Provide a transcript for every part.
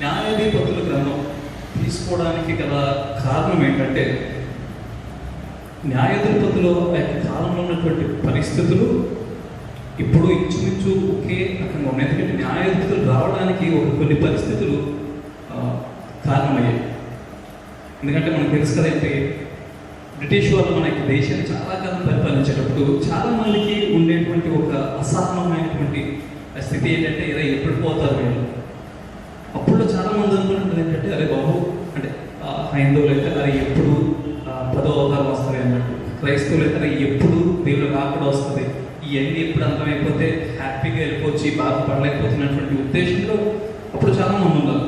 న్యాయాధిపతుల గ్రంథం తీసుకోవడానికి గల కారణం ఏంటంటే, న్యాయాధిపతులు ఆ యొక్క కాలంలో ఉన్నటువంటి పరిస్థితులు ఇప్పుడు ఇంచుమించు ఒకే రకంగా ఉన్నాయి. ఎందుకంటే న్యాయాధిపతులు రావడానికి కొన్ని పరిస్థితులు కారణమయ్యాయి. ఎందుకంటే మనకు తెలుసు కదంటే, బ్రిటిష్ వాళ్ళు మన యొక్క దేశాన్ని చాలా కాలం పరిపాలించేటప్పుడు చాలామందికి ఉండేటువంటి ఒక అసహనమైనటువంటి స్థితి ఏంటంటే, ఏదో ఎప్పుడు పోతారు వీళ్ళు. అప్పుడు చాలామంది అనుకుంటుంది ఏంటంటే, అరే బాబు అంటే హైందవులు అయితే అరే ఎప్పుడు 10వ అవతారం వస్తుంది అన్నట్టు, క్రైస్తవులు అయితే ఎప్పుడు దేవుడు రాకుండా వస్తుంది, ఇవన్నీ ఎప్పుడు అంతమైపోతే హ్యాపీగా వెళ్ళిపోవచ్చు, బాధపడలేకపోతున్నటువంటి ఉద్దేశంలో అప్పుడు చాలామంది ఉన్నారు.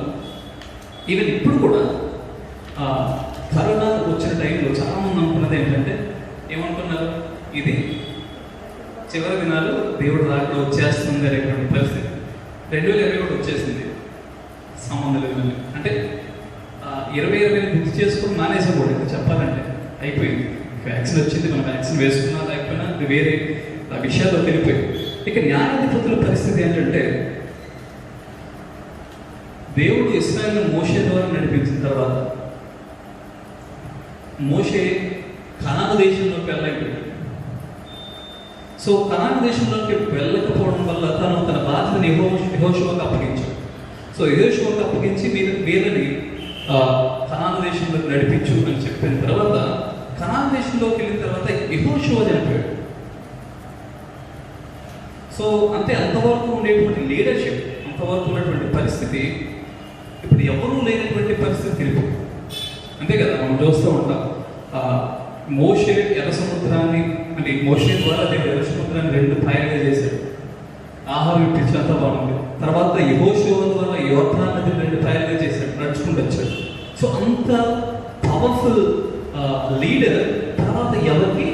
ఈవెన్ ఇప్పుడు కూడా కరోనా వచ్చిన టైంలో చాలామంది అనుకున్నది ఏంటంటే, ఏమనుకున్నారు, ఇది చివరి దినాలు దేవుడు రాకుండా వచ్చేస్తుంది అనేటువంటి పరిస్థితి. 2020 కూడా వచ్చేసింది, సంబంధం లేదు. అంటే 2020 గుర్తు చేసుకుని మానేసాం కూడా. ఇంకా చెప్పాలంటే అయిపోయింది, వ్యాక్సిన్ వచ్చింది, మనం వ్యాక్సిన్ వేసుకున్నా లేకపోయినా వేరే విషయాల్లో తెలిపోయింది. ఇక న్యాయాధిపతుల పరిస్థితి ఏంటంటే, దేవుడు ఇశ్రాయేలును మోషే ద్వారా నడిపించిన తర్వాత మోషే కనాను దేశంలోకి వెళ్ళైపోయాడు. సో కనాను దేశంలోకి వెళ్ళకపోవడం వల్ల తను తన బాధ్యతను యెహోషువకు అప్పగించాడు. సో యెహోషువకు అప్పగించి వీళ్ళని కనాను దేశంలోకి నడిపించు అని చెప్పిన తర్వాత, కనాను దేశంలోకి వెళ్ళిన తర్వాత యెహోషువ చనిపోయాడు. సో అంటే అంతవరకు ఉండేటువంటి లీడర్షిప్, అంతవరకు ఉన్నటువంటి పరిస్థితి ఇప్పుడు ఎవరూ లేనటువంటి పరిస్థితి తెలిపోయింది. అంతే కదా, మనం చూస్తూ ఉంటాం. మోషే ఎర్ర సముద్రాన్ని, అంటే మోషే ద్వారా దేవుడు ఎర్ర సముద్రాన్ని 2 పాయలుగా చేశాడు, ఆహారం ఇప్పించినంత బాగుంది. తర్వాత యెహోషువ ద్వారా యోర్దాను నదిని 2 పాయలుగా చేశాడు, నడుచుకుంటూ వచ్చాడు. సో అంత పవర్ఫుల్ లీడర్ తర్వాత ఎవరికి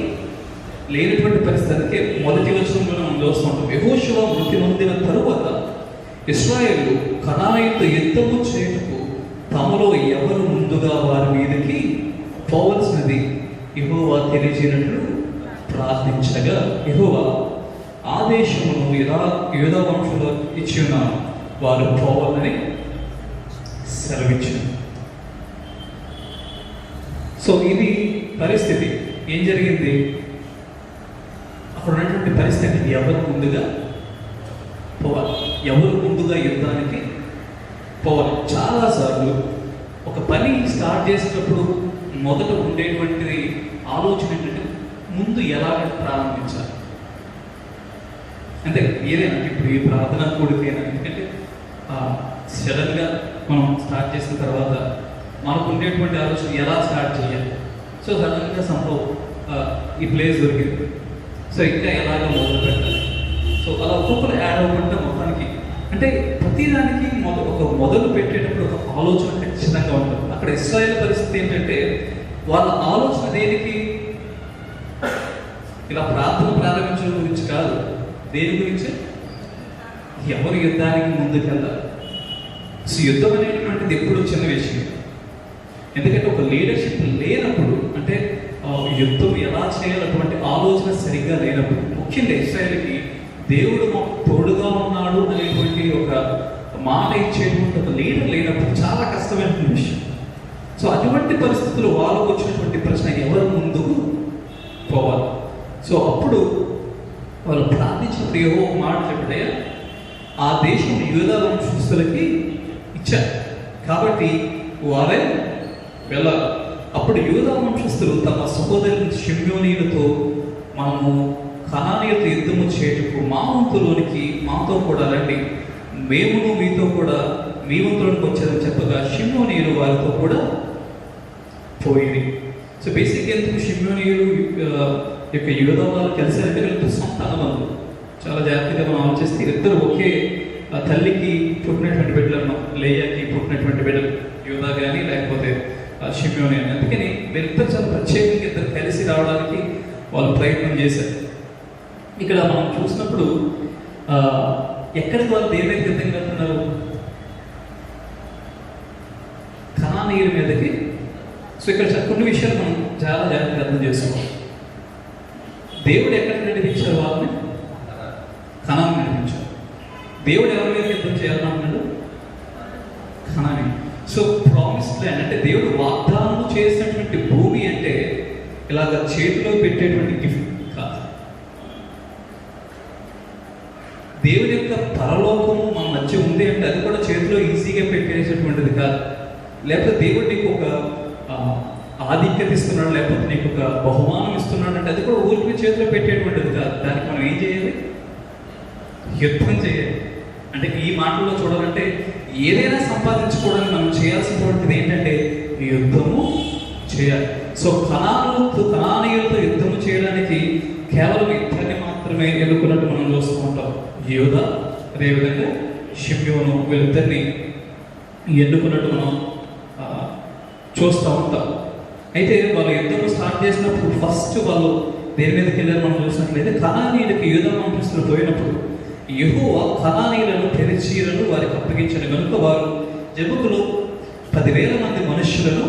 లేనటువంటి పరిస్థితికి మొదటి వచనంలో మనం చూస్తూ ఉంటాం. యెహోషువ మృతి నొందిన తరువాత ఇశ్రాయేలు కనానీయులతో యుద్ధము చేయుటకు తమలో ఎవరు ముందుగా వారి మీదకి పోవలసినది యెహోవా తెలియజేయనట్లు ప్రార్థించగా, యెహోవా ఆదేశమును యూదా వంశంలో ఇచ్చి ఉన్నాను, వారు పోవాలని సెలవిచ్చాను. సో ఇది పరిస్థితి. ఏం జరిగింది అక్కడ ఉన్నటువంటి పరిస్థితి? ఎవరు ముందుగా పోవాలి, ఎవరు ముందుగా యుద్ధానికి పోవాలి. చాలాసార్లు ఒక పని స్టార్ట్ చేసేటప్పుడు మొదట ఉండేటువంటి ఆలోచన ఏంటంటే, ముందు ఎలాగ ప్రారంభించాలి. అంటే ఏదైనా ఇప్పుడు ఈ ప్రార్థన కూడికైనా, ఎందుకంటే సడన్గా మనం స్టార్ట్ చేసిన తర్వాత మనకు ఉండేటువంటి ఆలోచన ఎలా స్టార్ట్ చేయాలి. సో సడన్గా సంభవం ఈ ప్లేస్ దొరికింది, సో ఇంకా ఎలాగ మొదలు పెట్టాలి. సో అలా ఒక్కొక్కరు యాడ్ అవ్వకుండా మొత్తానికి, అంటే ప్రతిదానికి మొదలు పెట్టేటప్పుడు ఒక ఆలోచన ఖచ్చితంగా ఉంటుంది. అక్కడ ఇశ్రాయేలు పరిస్థితి ఏంటంటే, వాళ్ళ ఆలోచన దేనికి, ఇలా ప్రార్థన ప్రారంభించడం గురించి కాదు, దేని గురించి, ఎవరు యుద్ధానికి ముందుకెళ్ళాలి. సో యుద్ధం అనేటువంటిది ఎప్పుడు చిన్న విషయం, ఎందుకంటే ఒక లీడర్షిప్ లేనప్పుడు, అంటే యుద్ధం ఎలా చేయాలన్నటువంటి ఆలోచన సరిగ్గా లేనప్పుడు, ముఖ్యంగా ఇశ్రాయేలుకి దేవుడు మాకు తోడుగా ఉన్నాడు అనేటువంటి ఒక మాట ఇచ్చేటువంటి ఒక లీడర్ లేనప్పుడు చాలా కష్టమైన విషయం. సో అటువంటి పరిస్థితుల్లో వాళ్ళకు వచ్చినటువంటి ప్రశ్న, ఎవరు ముందుకు పోవాలి. సో అప్పుడు వాళ్ళు ప్రార్థించినప్పుడు ఏవో ఒక మాట చెప్పడే, ఆ దేశం యూదా వంశస్థులకి ఇచ్చారు కాబట్టి వారే వెళ్ళాలి. అప్పుడు యూదా వంశస్థులు తమ సహోదరుని షిమ్యోనీయులతో, మనము కనానీయులతో యుద్ధము చేయుటకు మా వంతులోనికి మాతో కూడా రండి, మేమును మీతో కూడా మీ వంతులోనికి వచ్చారని చెప్పగా షిమ్యోనీయులు వారితో కూడా పోయింది. సో బేసిక్ ఎందుకు షిమ్యోనీయులు యొక్క యూదా వాళ్ళు కలిసారంటే వీళ్ళతో సొంత అనుబంధం. చాలా జాగ్రత్తగా మనం ఆలోచిస్తే ఇద్దరు ఒకే తల్లికి పుట్టినటువంటి బిడ్డలు, లేయాకి పుట్టినటువంటి బిడ్డలు, యూదా కానీ లేకపోతే షిమ్యోని అని. అందుకని వీళ్ళిద్దరు చాలా ప్రత్యేకంగా ఇద్దరు కలిసి రావడానికి వాళ్ళు ప్రయత్నం చేశారు. ఇక్కడ మనం చూసినప్పుడు ఎక్కడికి వాళ్ళు దేని మీద యుద్ధం వెళ్తున్నారు, కనానీయుల మీదకి. సో ఇక్కడ కొన్ని విషయాలు మనం చాలా జాగ్రత్తగా అర్థం చేసుకోవాలి. దేవుడు ఎక్కడికి నడిపించారు వాళ్ళని, కనాను నడిపించారు. దేవుడు ఎవరి మీద యుద్ధం చేయాలన్నాడు, కనాను సో ప్రామిస్డ్ ల్యాండ్ అంటే దేవుడు వాగ్దానం చేసినటువంటి భూమి అంటే ఇలాగ చేతిలో పెట్టేటువంటి గిఫ్ట్ కాదు. దేవుని యొక్క పరలోకము మన మధ్య ఉంది అంటే అది కూడా చేతిలో ఈజీగా పెట్టేసేటువంటిది కాదు. లేకపోతే దేవుడు నీకు ఒక ఆధిక్యత ఇస్తున్నాడు, లేకపోతే నీకు ఒక బహుమానం ఇస్తున్నాడు అంటే అది కూడా ఊరికి చేతిలో పెట్టేటువంటిది కాదు. దానికి మనం ఏం చేయాలి? యుద్ధం చేయాలి. అంటే ఈ మాటల్లో చూడాలంటే ఏదైనా సంపాదించుకోవడానికి మనం చేయాల్సినటువంటిది ఏంటంటే యుద్ధము చేయాలి. సో కనానీయులతో యుద్ధము చేయడానికి కేవలం యుద్ధాన్ని మాత్రమే ఎన్నుకున్నట్టు మనం చూస్తూ ఉంటాం. యోధ అదేవిధంగా షిమ్యోను వీళ్ళిద్దరిని ఎన్నుకున్నట్టు మనం చూస్తూ ఉంటాం. అయితే వాళ్ళు యుద్ధం స్టార్ట్ చేసినప్పుడు ఫస్ట్ వాళ్ళు దేని మీదకి వెళ్ళారు మనం చూసినట్లయితే కనానీయులకి యూదా వంశస్థులు పోయినప్పుడు యెహోవా కనానీయులను పెరిచీలను వారికి అప్పగించిన కనుక వారు జబుకులో 10,000 మంది మనుష్యులను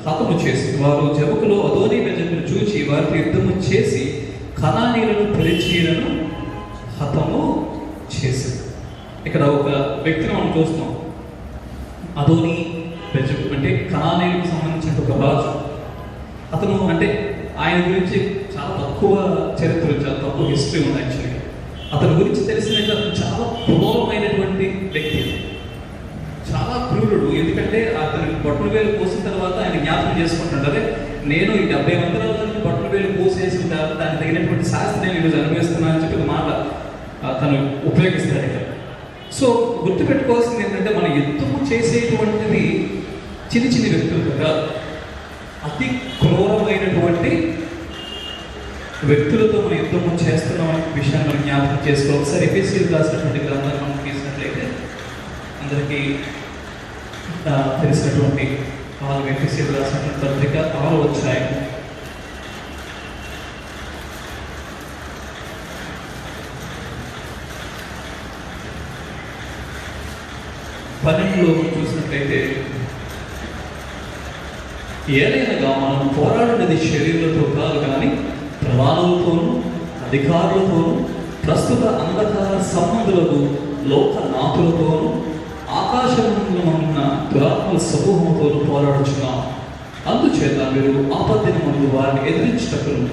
హతము చేసి వారు జబుకులో అదోనీ బెజకును చూచి వారితో యుద్ధము చేసి కనానీయులను పెరిచీలను హతము చేసి. ఇక్కడ ఒక వ్యక్తిని మనం చూస్తాం. అదోనీ బెజకు అంటే కనానీయులకు సంబంధించిన ఒక రాజు. అతను అంటే ఆయన గురించి చాలా తక్కువ చరిత్ర, చాలా తక్కువ హిస్టరీ ఉంది యాక్చువల్గా. అతని గురించి తెలిసినట్టు అతను చాలా క్రూరమైనటువంటి వ్యక్తి, చాలా క్రూరుడు. ఎందుకంటే అతను బొట్టల వేలు కోసిన తర్వాత ఆయన జ్ఞాపకం చేసుకుంటున్నాడు, అదే నేను ఈ 70 మంది బొట్టల వేలు కోసేసిన తర్వాత దానికి తగినటువంటి శాస్త్రం నేను ఈరోజు అనుభవిస్తున్నాను అని చెప్పి మాట తను ఉపయోగిస్తాడు ఇక్కడ. సో గుర్తుపెట్టుకోవాల్సింది ఏంటంటే మన యుద్ధము చేసేటువంటిది చిన్న చిన్న వ్యక్తులు కదా, అతి క్రూరమైనటువంటి వ్యక్తులతో మనం యుద్ధము చేస్తున్నాం అనే విషయాన్ని మనం జ్ఞాపకం చేసుకోవాలి. ఒకసారి ఎఫెసీయులకు రాసినటువంటి గ్రంథాన్ని మనం తీసినట్లయితే అందరికీ తెలిసినటువంటి 4 ఎఫెసీయులకు రాసినటువంటి పత్రిక 6వ అధ్యాయం 12లో చూసినట్లయితే ఏదైనా మనం పోరాడినది శరీరులతో కాదు కానీ ప్రధానులతోనూ అధికారులతోనూ ప్రస్తుత అంధకార సంబంధులకు లోకనాథులతోనూ ఆకాశమందున ఉన్న దురాత్మల సమూహంతోనూ పోరాడుచున్నాం. అందుచేత మీరు ఆపత్తిని ముందు వారిని ఎదిరించుటకును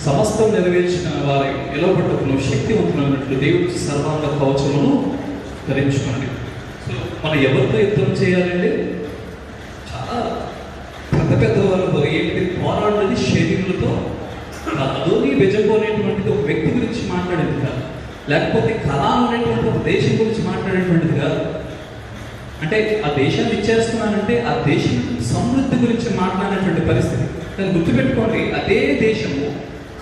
సమస్తం నెరవేర్చిన వారి నిలబట్టుకును శక్తివంతులైనట్లు దేవుడి సర్వాంగ కవచమును ధరించుకోండి. సో మనం ఎవరితో యుద్ధం చేయాలంటే చాలా పెద్ద వాళ్ళతో ఏంటి పోరాడినది శరీరులతో. అదోనీ బెజకు అనేటువంటిది ఒక వ్యక్తి గురించి మాట్లాడేది కాదు, లేకపోతే కనాను అనేటువంటి ఒక దేశం గురించి మాట్లాడేటువంటిది కాదు. అంటే ఆ దేశాన్ని ఇచ్చేస్తున్నానంటే ఆ దేశం సమృద్ధి గురించి మాట్లాడేటువంటి పరిస్థితి. దాన్ని గుర్తుపెట్టుకోండి, అదే దేశము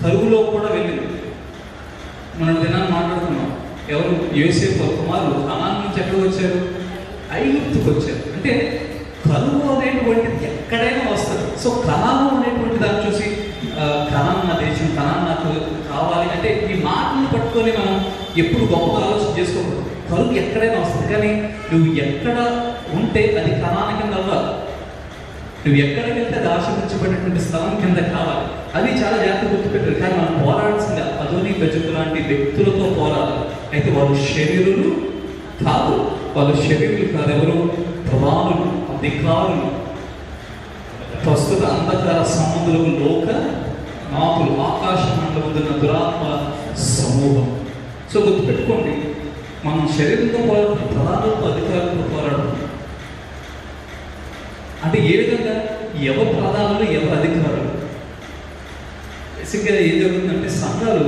కరువులో కూడా వెళ్ళింది. మనం దినాన్ని మాట్లాడుతున్నాం. ఎవరు? యోసేపు కుమారులు కనాను నుంచి ఎక్కడికి వచ్చారు? ఐగుప్తుకు వచ్చారు. అంటే కరువు అనేటువంటిది ఎక్కడైనా వస్తుంది. సో కనాను అనేటువంటి దాన్ని చూసి కనాన్ నా దేశం, కనాన్ నాకు కావాలి అంటే ఈ మాటను పట్టుకొని మనం ఎప్పుడు గొప్పగా ఆలోచన చేసుకోకూడదు. కరువు ఎక్కడైనా వస్తుంది, కానీ నువ్వు ఎక్కడ ఉంటే అది కనాన్ కింద అవ్వాలి. నువ్వు ఎక్కడికి వెళ్తే అది ఆశీర్వదించబడినటువంటి స్థలం కింద కావాలి. అది చాలా జాగ్రత్త గుర్తుపెట్టారు. కానీ మనం పోరాడాల్సిందే అదోనీ బెజకు లాంటి వ్యక్తులతో పోరాడాలి. అయితే వాళ్ళు శరీరులు కాదు, వాళ్ళు శరీరులు కాదు. ఎవరు? ప్రధానులు, అధికారులు, ప్రస్తుత అంధకార సంబంధులకు లోక నాథులు, ఆకాశ మండలం దురాత్మ సమూహం. సో గుర్తుపెట్టుకోండి, మనం శరీరంతో పోరాడుతున్నాం, ప్రధానులతో అధికారులతో పోరాడుతున్నాం. అంటే ఏ విధంగా? ఎవరు ప్రధానులు, ఎవరు అధికారులు? బేసిక్గా ఏం జరుగుతుందంటే సంఘాలు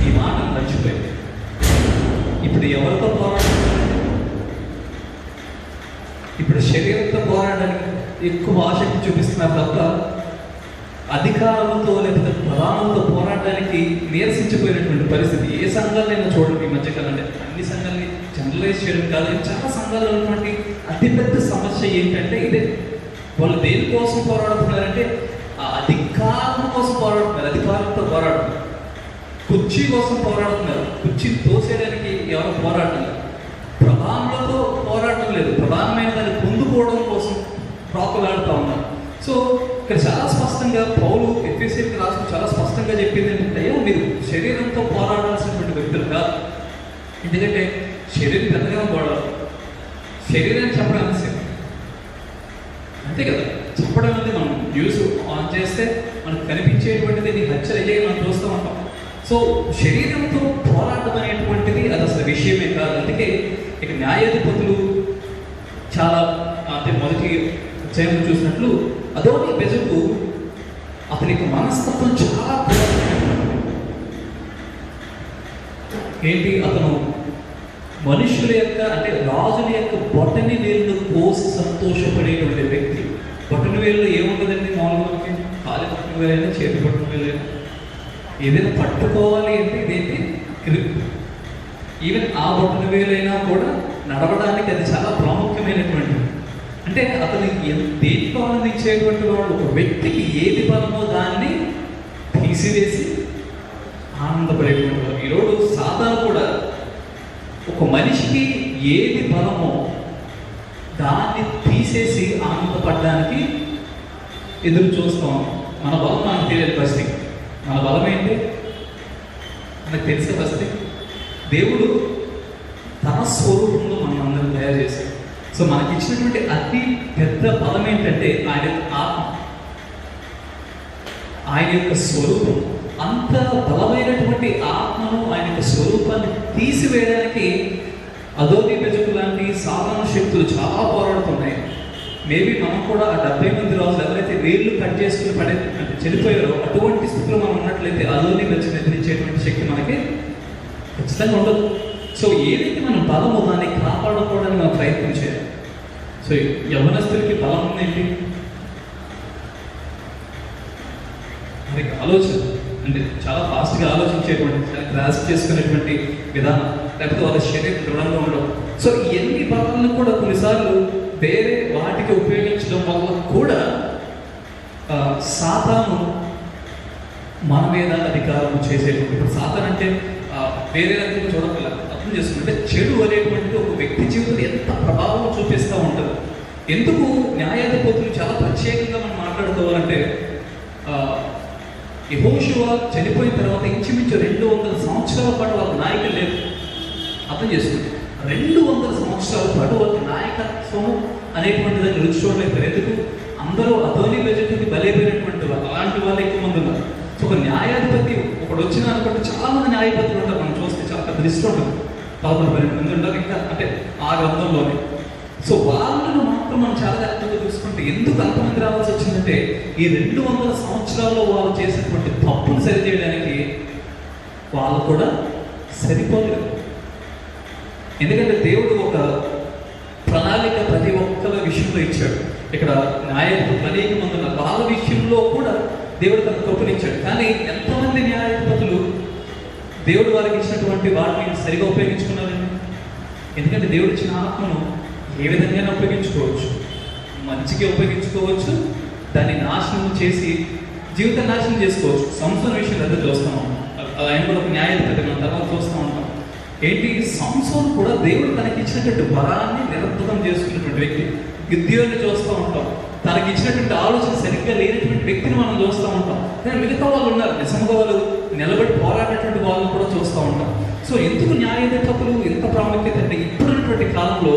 ఈ మాటను మర్చిపోయింది. ఇప్పుడు ఎవరితో పోరాడుతున్నారు? ఇప్పుడు శరీరంతో పోరాడడానికి ఎక్కువ ఆసక్తి చూపిస్తున్నారు తప్ప అధికారులతో లేకపోతే ప్రధానులతో పోరాడడానికి నీరసించిపోయినటువంటి పరిస్థితి. ఏ సంఘాలైనా చూడండి ఈ మధ్యకాలం, అంటే అన్ని సంఘాలని జనరలైజ్ చేయడం కాదు, చాలా సంఘాల్లో ఉన్నటువంటి అతిపెద్ద సమస్య ఏంటంటే ఇదే. వాళ్ళు దేనికోసం పోరాడుతున్నారంటే ఆ అధికారం కోసం పోరాడుతున్నారు, అధికారంతో పోరాడుతున్నారు, కుర్చీ కోసం పోరాడుతున్నారు. కుర్చీని తోసేయడానికి ఎవరు పోరాడుతున్నారు? ప్రధానులతో పోరాటం లేదు, ప్రధానమైన దాన్ని పొందుకోవడం కోసం ప్రాకులాడుతూ ఉన్నారు. సో ఇక్కడ చాలా స్పష్టంగా పౌలు ఎఫెసీయులకు రాసిన చాలా స్పష్టంగా చెప్పింది ఏంటంటే, మీరు శరీరంతో పోరాడాల్సినటువంటి వ్యక్తులు కాదు. ఎందుకంటే శరీరం పెద్దగా పోరాడు, శరీరాన్ని చెప్పడానికి అంతే కదా. చంపడం అనేది మనం న్యూస్ ఆన్ చేస్తే మనకు కనిపించేటువంటిది హత్యలు అయ్యే మనం చూస్తూ ఉంటాం. సో శరీరంతో పోరాటం అనేటువంటిది అది అసలు విషయమే కాదు. అందుకే ఇక న్యాయాధిపతులు చాలా అంటే మొదటి అధ్యాయంలో చూసినట్లు అదోని బెజకు అతనికి మనస్తత్వం చాలా ఏంటి, అతను మనుషుల యొక్క అంటే రాజుల యొక్క బొటని వేళ్ళు కోసి సంతోషపడేటువంటి వ్యక్తి. బొటని వేళ్ళు ఏముంటుందండి మామూలుగా, కాలి బొటని వేలైనా చేతి బొటని వేలైనా ఏదైనా పట్టుకోవాలి అంటే ఇదేంటి గ్రిప్. ఈవెన్ ఆ బొటని వేలైనా కూడా నడవడానికి అది చాలా ప్రాముఖ్యమైనటువంటిది. అంటే అతను దేనికి ఆనందించేటువంటి వాడు, ఒక వ్యక్తికి ఏది బలమో దాన్ని తీసివేసి ఆనందపడేటువంటి వాడు. ఈరోజు సాతాను కూడా ఒక మనిషికి ఏది బలమో దాన్ని తీసేసి ఆనందపడడానికి ఎదురు చూస్తాం. మన బలం మనకు తెలియదు. ఫస్ట్ మన బలం ఏంటి మనకు తెలిసే ఫస్ట్ దేవుడు తన స్వరూపంలో మనం అందరం తయారు చేశాడు. సో మనకి ఇచ్చినటువంటి అతి పెద్ద బలం ఏంటంటే ఆయన ఆత్మ, ఆయన యొక్క స్వరూపం. అంత బలమైనటువంటి ఆత్మను, ఆయన యొక్క స్వరూపాన్ని తీసివేయడానికి అదోని బెజకు లాంటి సాధారణ శక్తులు చాలా పోరాడుతున్నాయి. మేబీ మనం కూడా ఆ 70 మంది రాజులు ఎవరైతే వేళ్ళు కట్ చేసుకుని అంటే చనిపోయారో అటువంటి స్థితిలో మనం ఉన్నట్లయితే అదోని బెజకు ఎదిరించేటువంటి శక్తి మనకి ఖచ్చితంగా ఉండదు. సో ఏదైతే మనం బలమో దాన్ని కాపాడుకోవడానికి మనం ప్రయత్నం చేయాలి. సో యవ్వనస్తులకి బలం ఉందేంటి, మనకి ఆలోచన అంటే చాలా ఫాస్ట్గా ఆలోచించేటువంటి, గ్రాస్ప్ చేసుకునేటువంటి విధానం, లేకపోతే వాళ్ళ శరీరం దృఢంగా ఉండడం. సో ఎన్ని బలాలను కూడా కొన్నిసార్లు వేరే వాటికి ఉపయోగించడం వల్ల కూడా సాతాను మన మీద అధికారం చేసేటువంటి. ఇప్పుడు సాతాను అంటే వేరే రకంగా చూడగల అర్థం చేసుకుంటే చెడు అనేటువంటిది ఒక వ్యక్తి జీవితంలో ఎంత ప్రభావం చూపిస్తూ ఉంటుంది. ఎందుకు న్యాయాధిపతులు చాలా ప్రత్యేకంగా మనం మాట్లాడుకోవాలంటే యెహోషువ చనిపోయిన తర్వాత ఇంచుమించు 200 సంవత్సరాల పాటు వాళ్ళ నాయకులు లేదు. అర్థం చేసుకుంటే 200 సంవత్సరాల పాటు వాళ్ళ నాయకత్వం అనేటువంటి దాన్ని రుచి చూడలేదు. ఎందుకు? అందరూ అదోని బెజకుకి బలైపోయినటువంటి వాళ్ళు, అలాంటి వాళ్ళు ఎక్కువ మంది ఉన్నారు. సో ఒక న్యాయాధిపతి ఒకడు వచ్చిన అనుకుంటే చాలా మంది న్యాయపతులు ఉంటారు. మనం చూస్తే చాలా పెద్ద లిస్ట్ ఉంటుంది, 11-12 మంది ఉంటారు ఇంకా అంటే ఆ గ్రంథంలోనే. సో వాళ్ళను మాత్రం మనం చాలా జాగ్రత్తగా చూసుకుంటే ఎందుకు అంతమంది రావాల్సి వచ్చిందంటే ఈ 200 సంవత్సరాల్లో వాళ్ళు చేసినటువంటి తప్పును సరిచేయడానికి వాళ్ళు కూడా సరిపోలేదు. ఎందుకంటే దేవుడు ఒక ప్రణాళిక ప్రతి ఒక్కరి విషయంలో ఇచ్చాడు. ఇక్కడ న్యాయాధిపతులు అనేక మంది ఉన్నారు, వాళ్ళ విషయంలో కూడా దేవుడు తన కృపనిచ్చాడు. కానీ ఎంతమంది న్యాయాధిపతులు దేవుడు వారికి ఇచ్చినటువంటి వాటిని సరిగా ఉపయోగించుకున్నారండి? ఎందుకంటే దేవుడు ఇచ్చిన ఆత్మను ఏ విధంగా ఉపయోగించుకోవచ్చు, మంచిగా ఉపయోగించుకోవచ్చు, దాన్ని నాశనం చేసి జీవితం నాశనం చేసుకోవచ్చు. సంసోను విషయంలో అదే చూస్తాం. ఆయన కూడా ఒక న్యాయాధిపతి మనం తర్వాత చూస్తూ ఉంటాం. ఏంటి, సంసోను కూడా దేవుడు తనకి ఇచ్చినటువంటి వరాన్ని నిరర్థకం చేసుకున్నటువంటి వ్యక్తి. గిద్యోన్ని చూస్తూ ఉంటాం, తనకి ఇచ్చినటువంటి ఆలోచన సరిగ్గా లేనటువంటి వ్యక్తిని మనం చూస్తూ ఉంటాం. కానీ మిగతా వాళ్ళు ఉన్నారు, నిజంగా వాళ్ళు నిలబడి పోరాడేటువంటి వాళ్ళని కూడా చూస్తూ ఉంటాం. సో ఎందుకు న్యాయాధిపతులు ఎంత ప్రాముఖ్యత అంటే ఇప్పుడున్నటువంటి కాలంలో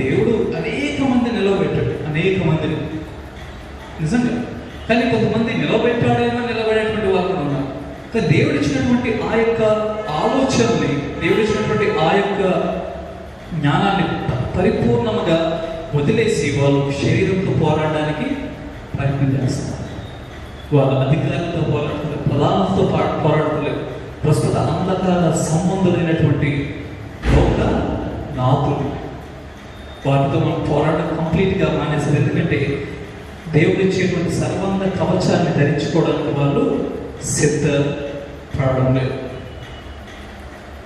దేవుడు అనేక మంది నిలవబెట్టాడు, అనేక మందిని నిజంగా. కానీ కొంతమంది నిలబెట్టాడైనా నిలబడేటువంటి వాళ్ళు ఉన్నారు. కానీ దేవుడు ఇచ్చినటువంటి ఆ యొక్క ఆలోచనని, దేవుడు ఇచ్చినటువంటి ఆ యొక్క జ్ఞానాన్ని పరిపూర్ణంగా వదిలేసి వాళ్ళు శరీరంతో పోరాడడానికి ప్రయత్నం చేస్తారు. వాళ్ళ అధికారులతో పోరాడలేదు, ప్రధానంతో పోరాడలేదు. ప్రస్తుత అంధకార సంబంధులైనటువంటి లోక నాతులు వాటితో మనం పోరాటం కంప్లీట్గా మానేసారు. ఎందుకంటే దేవుడు ఇచ్చేటువంటి సర్వాంగ కవచాన్ని ధరించుకోవడానికి వాళ్ళు సిద్ధపడడం లేదు.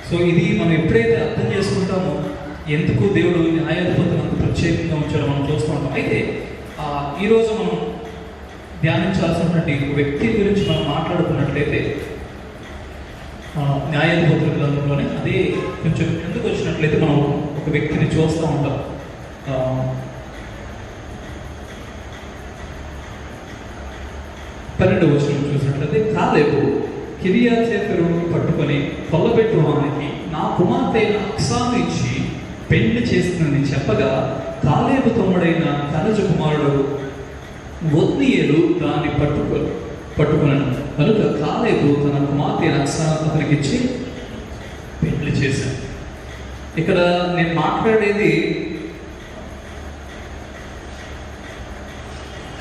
సో ఇది మనం ఎప్పుడైతే అర్థం చేసుకుంటామో ఎందుకు దేవుడు న్యాయాధిపతులను అంత ప్రత్యేకంగా ఉంచాడో మనం చూస్తూ ఉంటాం. అయితే ఈరోజు మనం ధ్యానించాల్సినటువంటి వ్యక్తి గురించి మనం మాట్లాడుకున్నట్లయితే న్యాయాధిపతుల గ్రంథంలోనే అదే కొంచెం ఎందుకు వచ్చినట్లయితే మనం ఒక వ్యక్తిని చూస్తూ ఉంటాం. 12వ వచనం చూసినట్లయితే కాలేబు కిర్యత్-సేఫెరును పట్టుకొని కొల్లబెట్టువానికి నా కుమార్తె అక్సాను ఇచ్చి పెళ్లి చేస్తుందని చెప్పగా కాలేబు తమ్ముడైన కనజ కుమారుడు ఒత్నీయేలు దాన్ని పట్టుకున్నాను కనుక కాలేబు తన కుమార్తె అక్సాను అతనికి ఇచ్చి పెళ్లి చేశాను. ఇక్కడ నేను మాట్లాడేది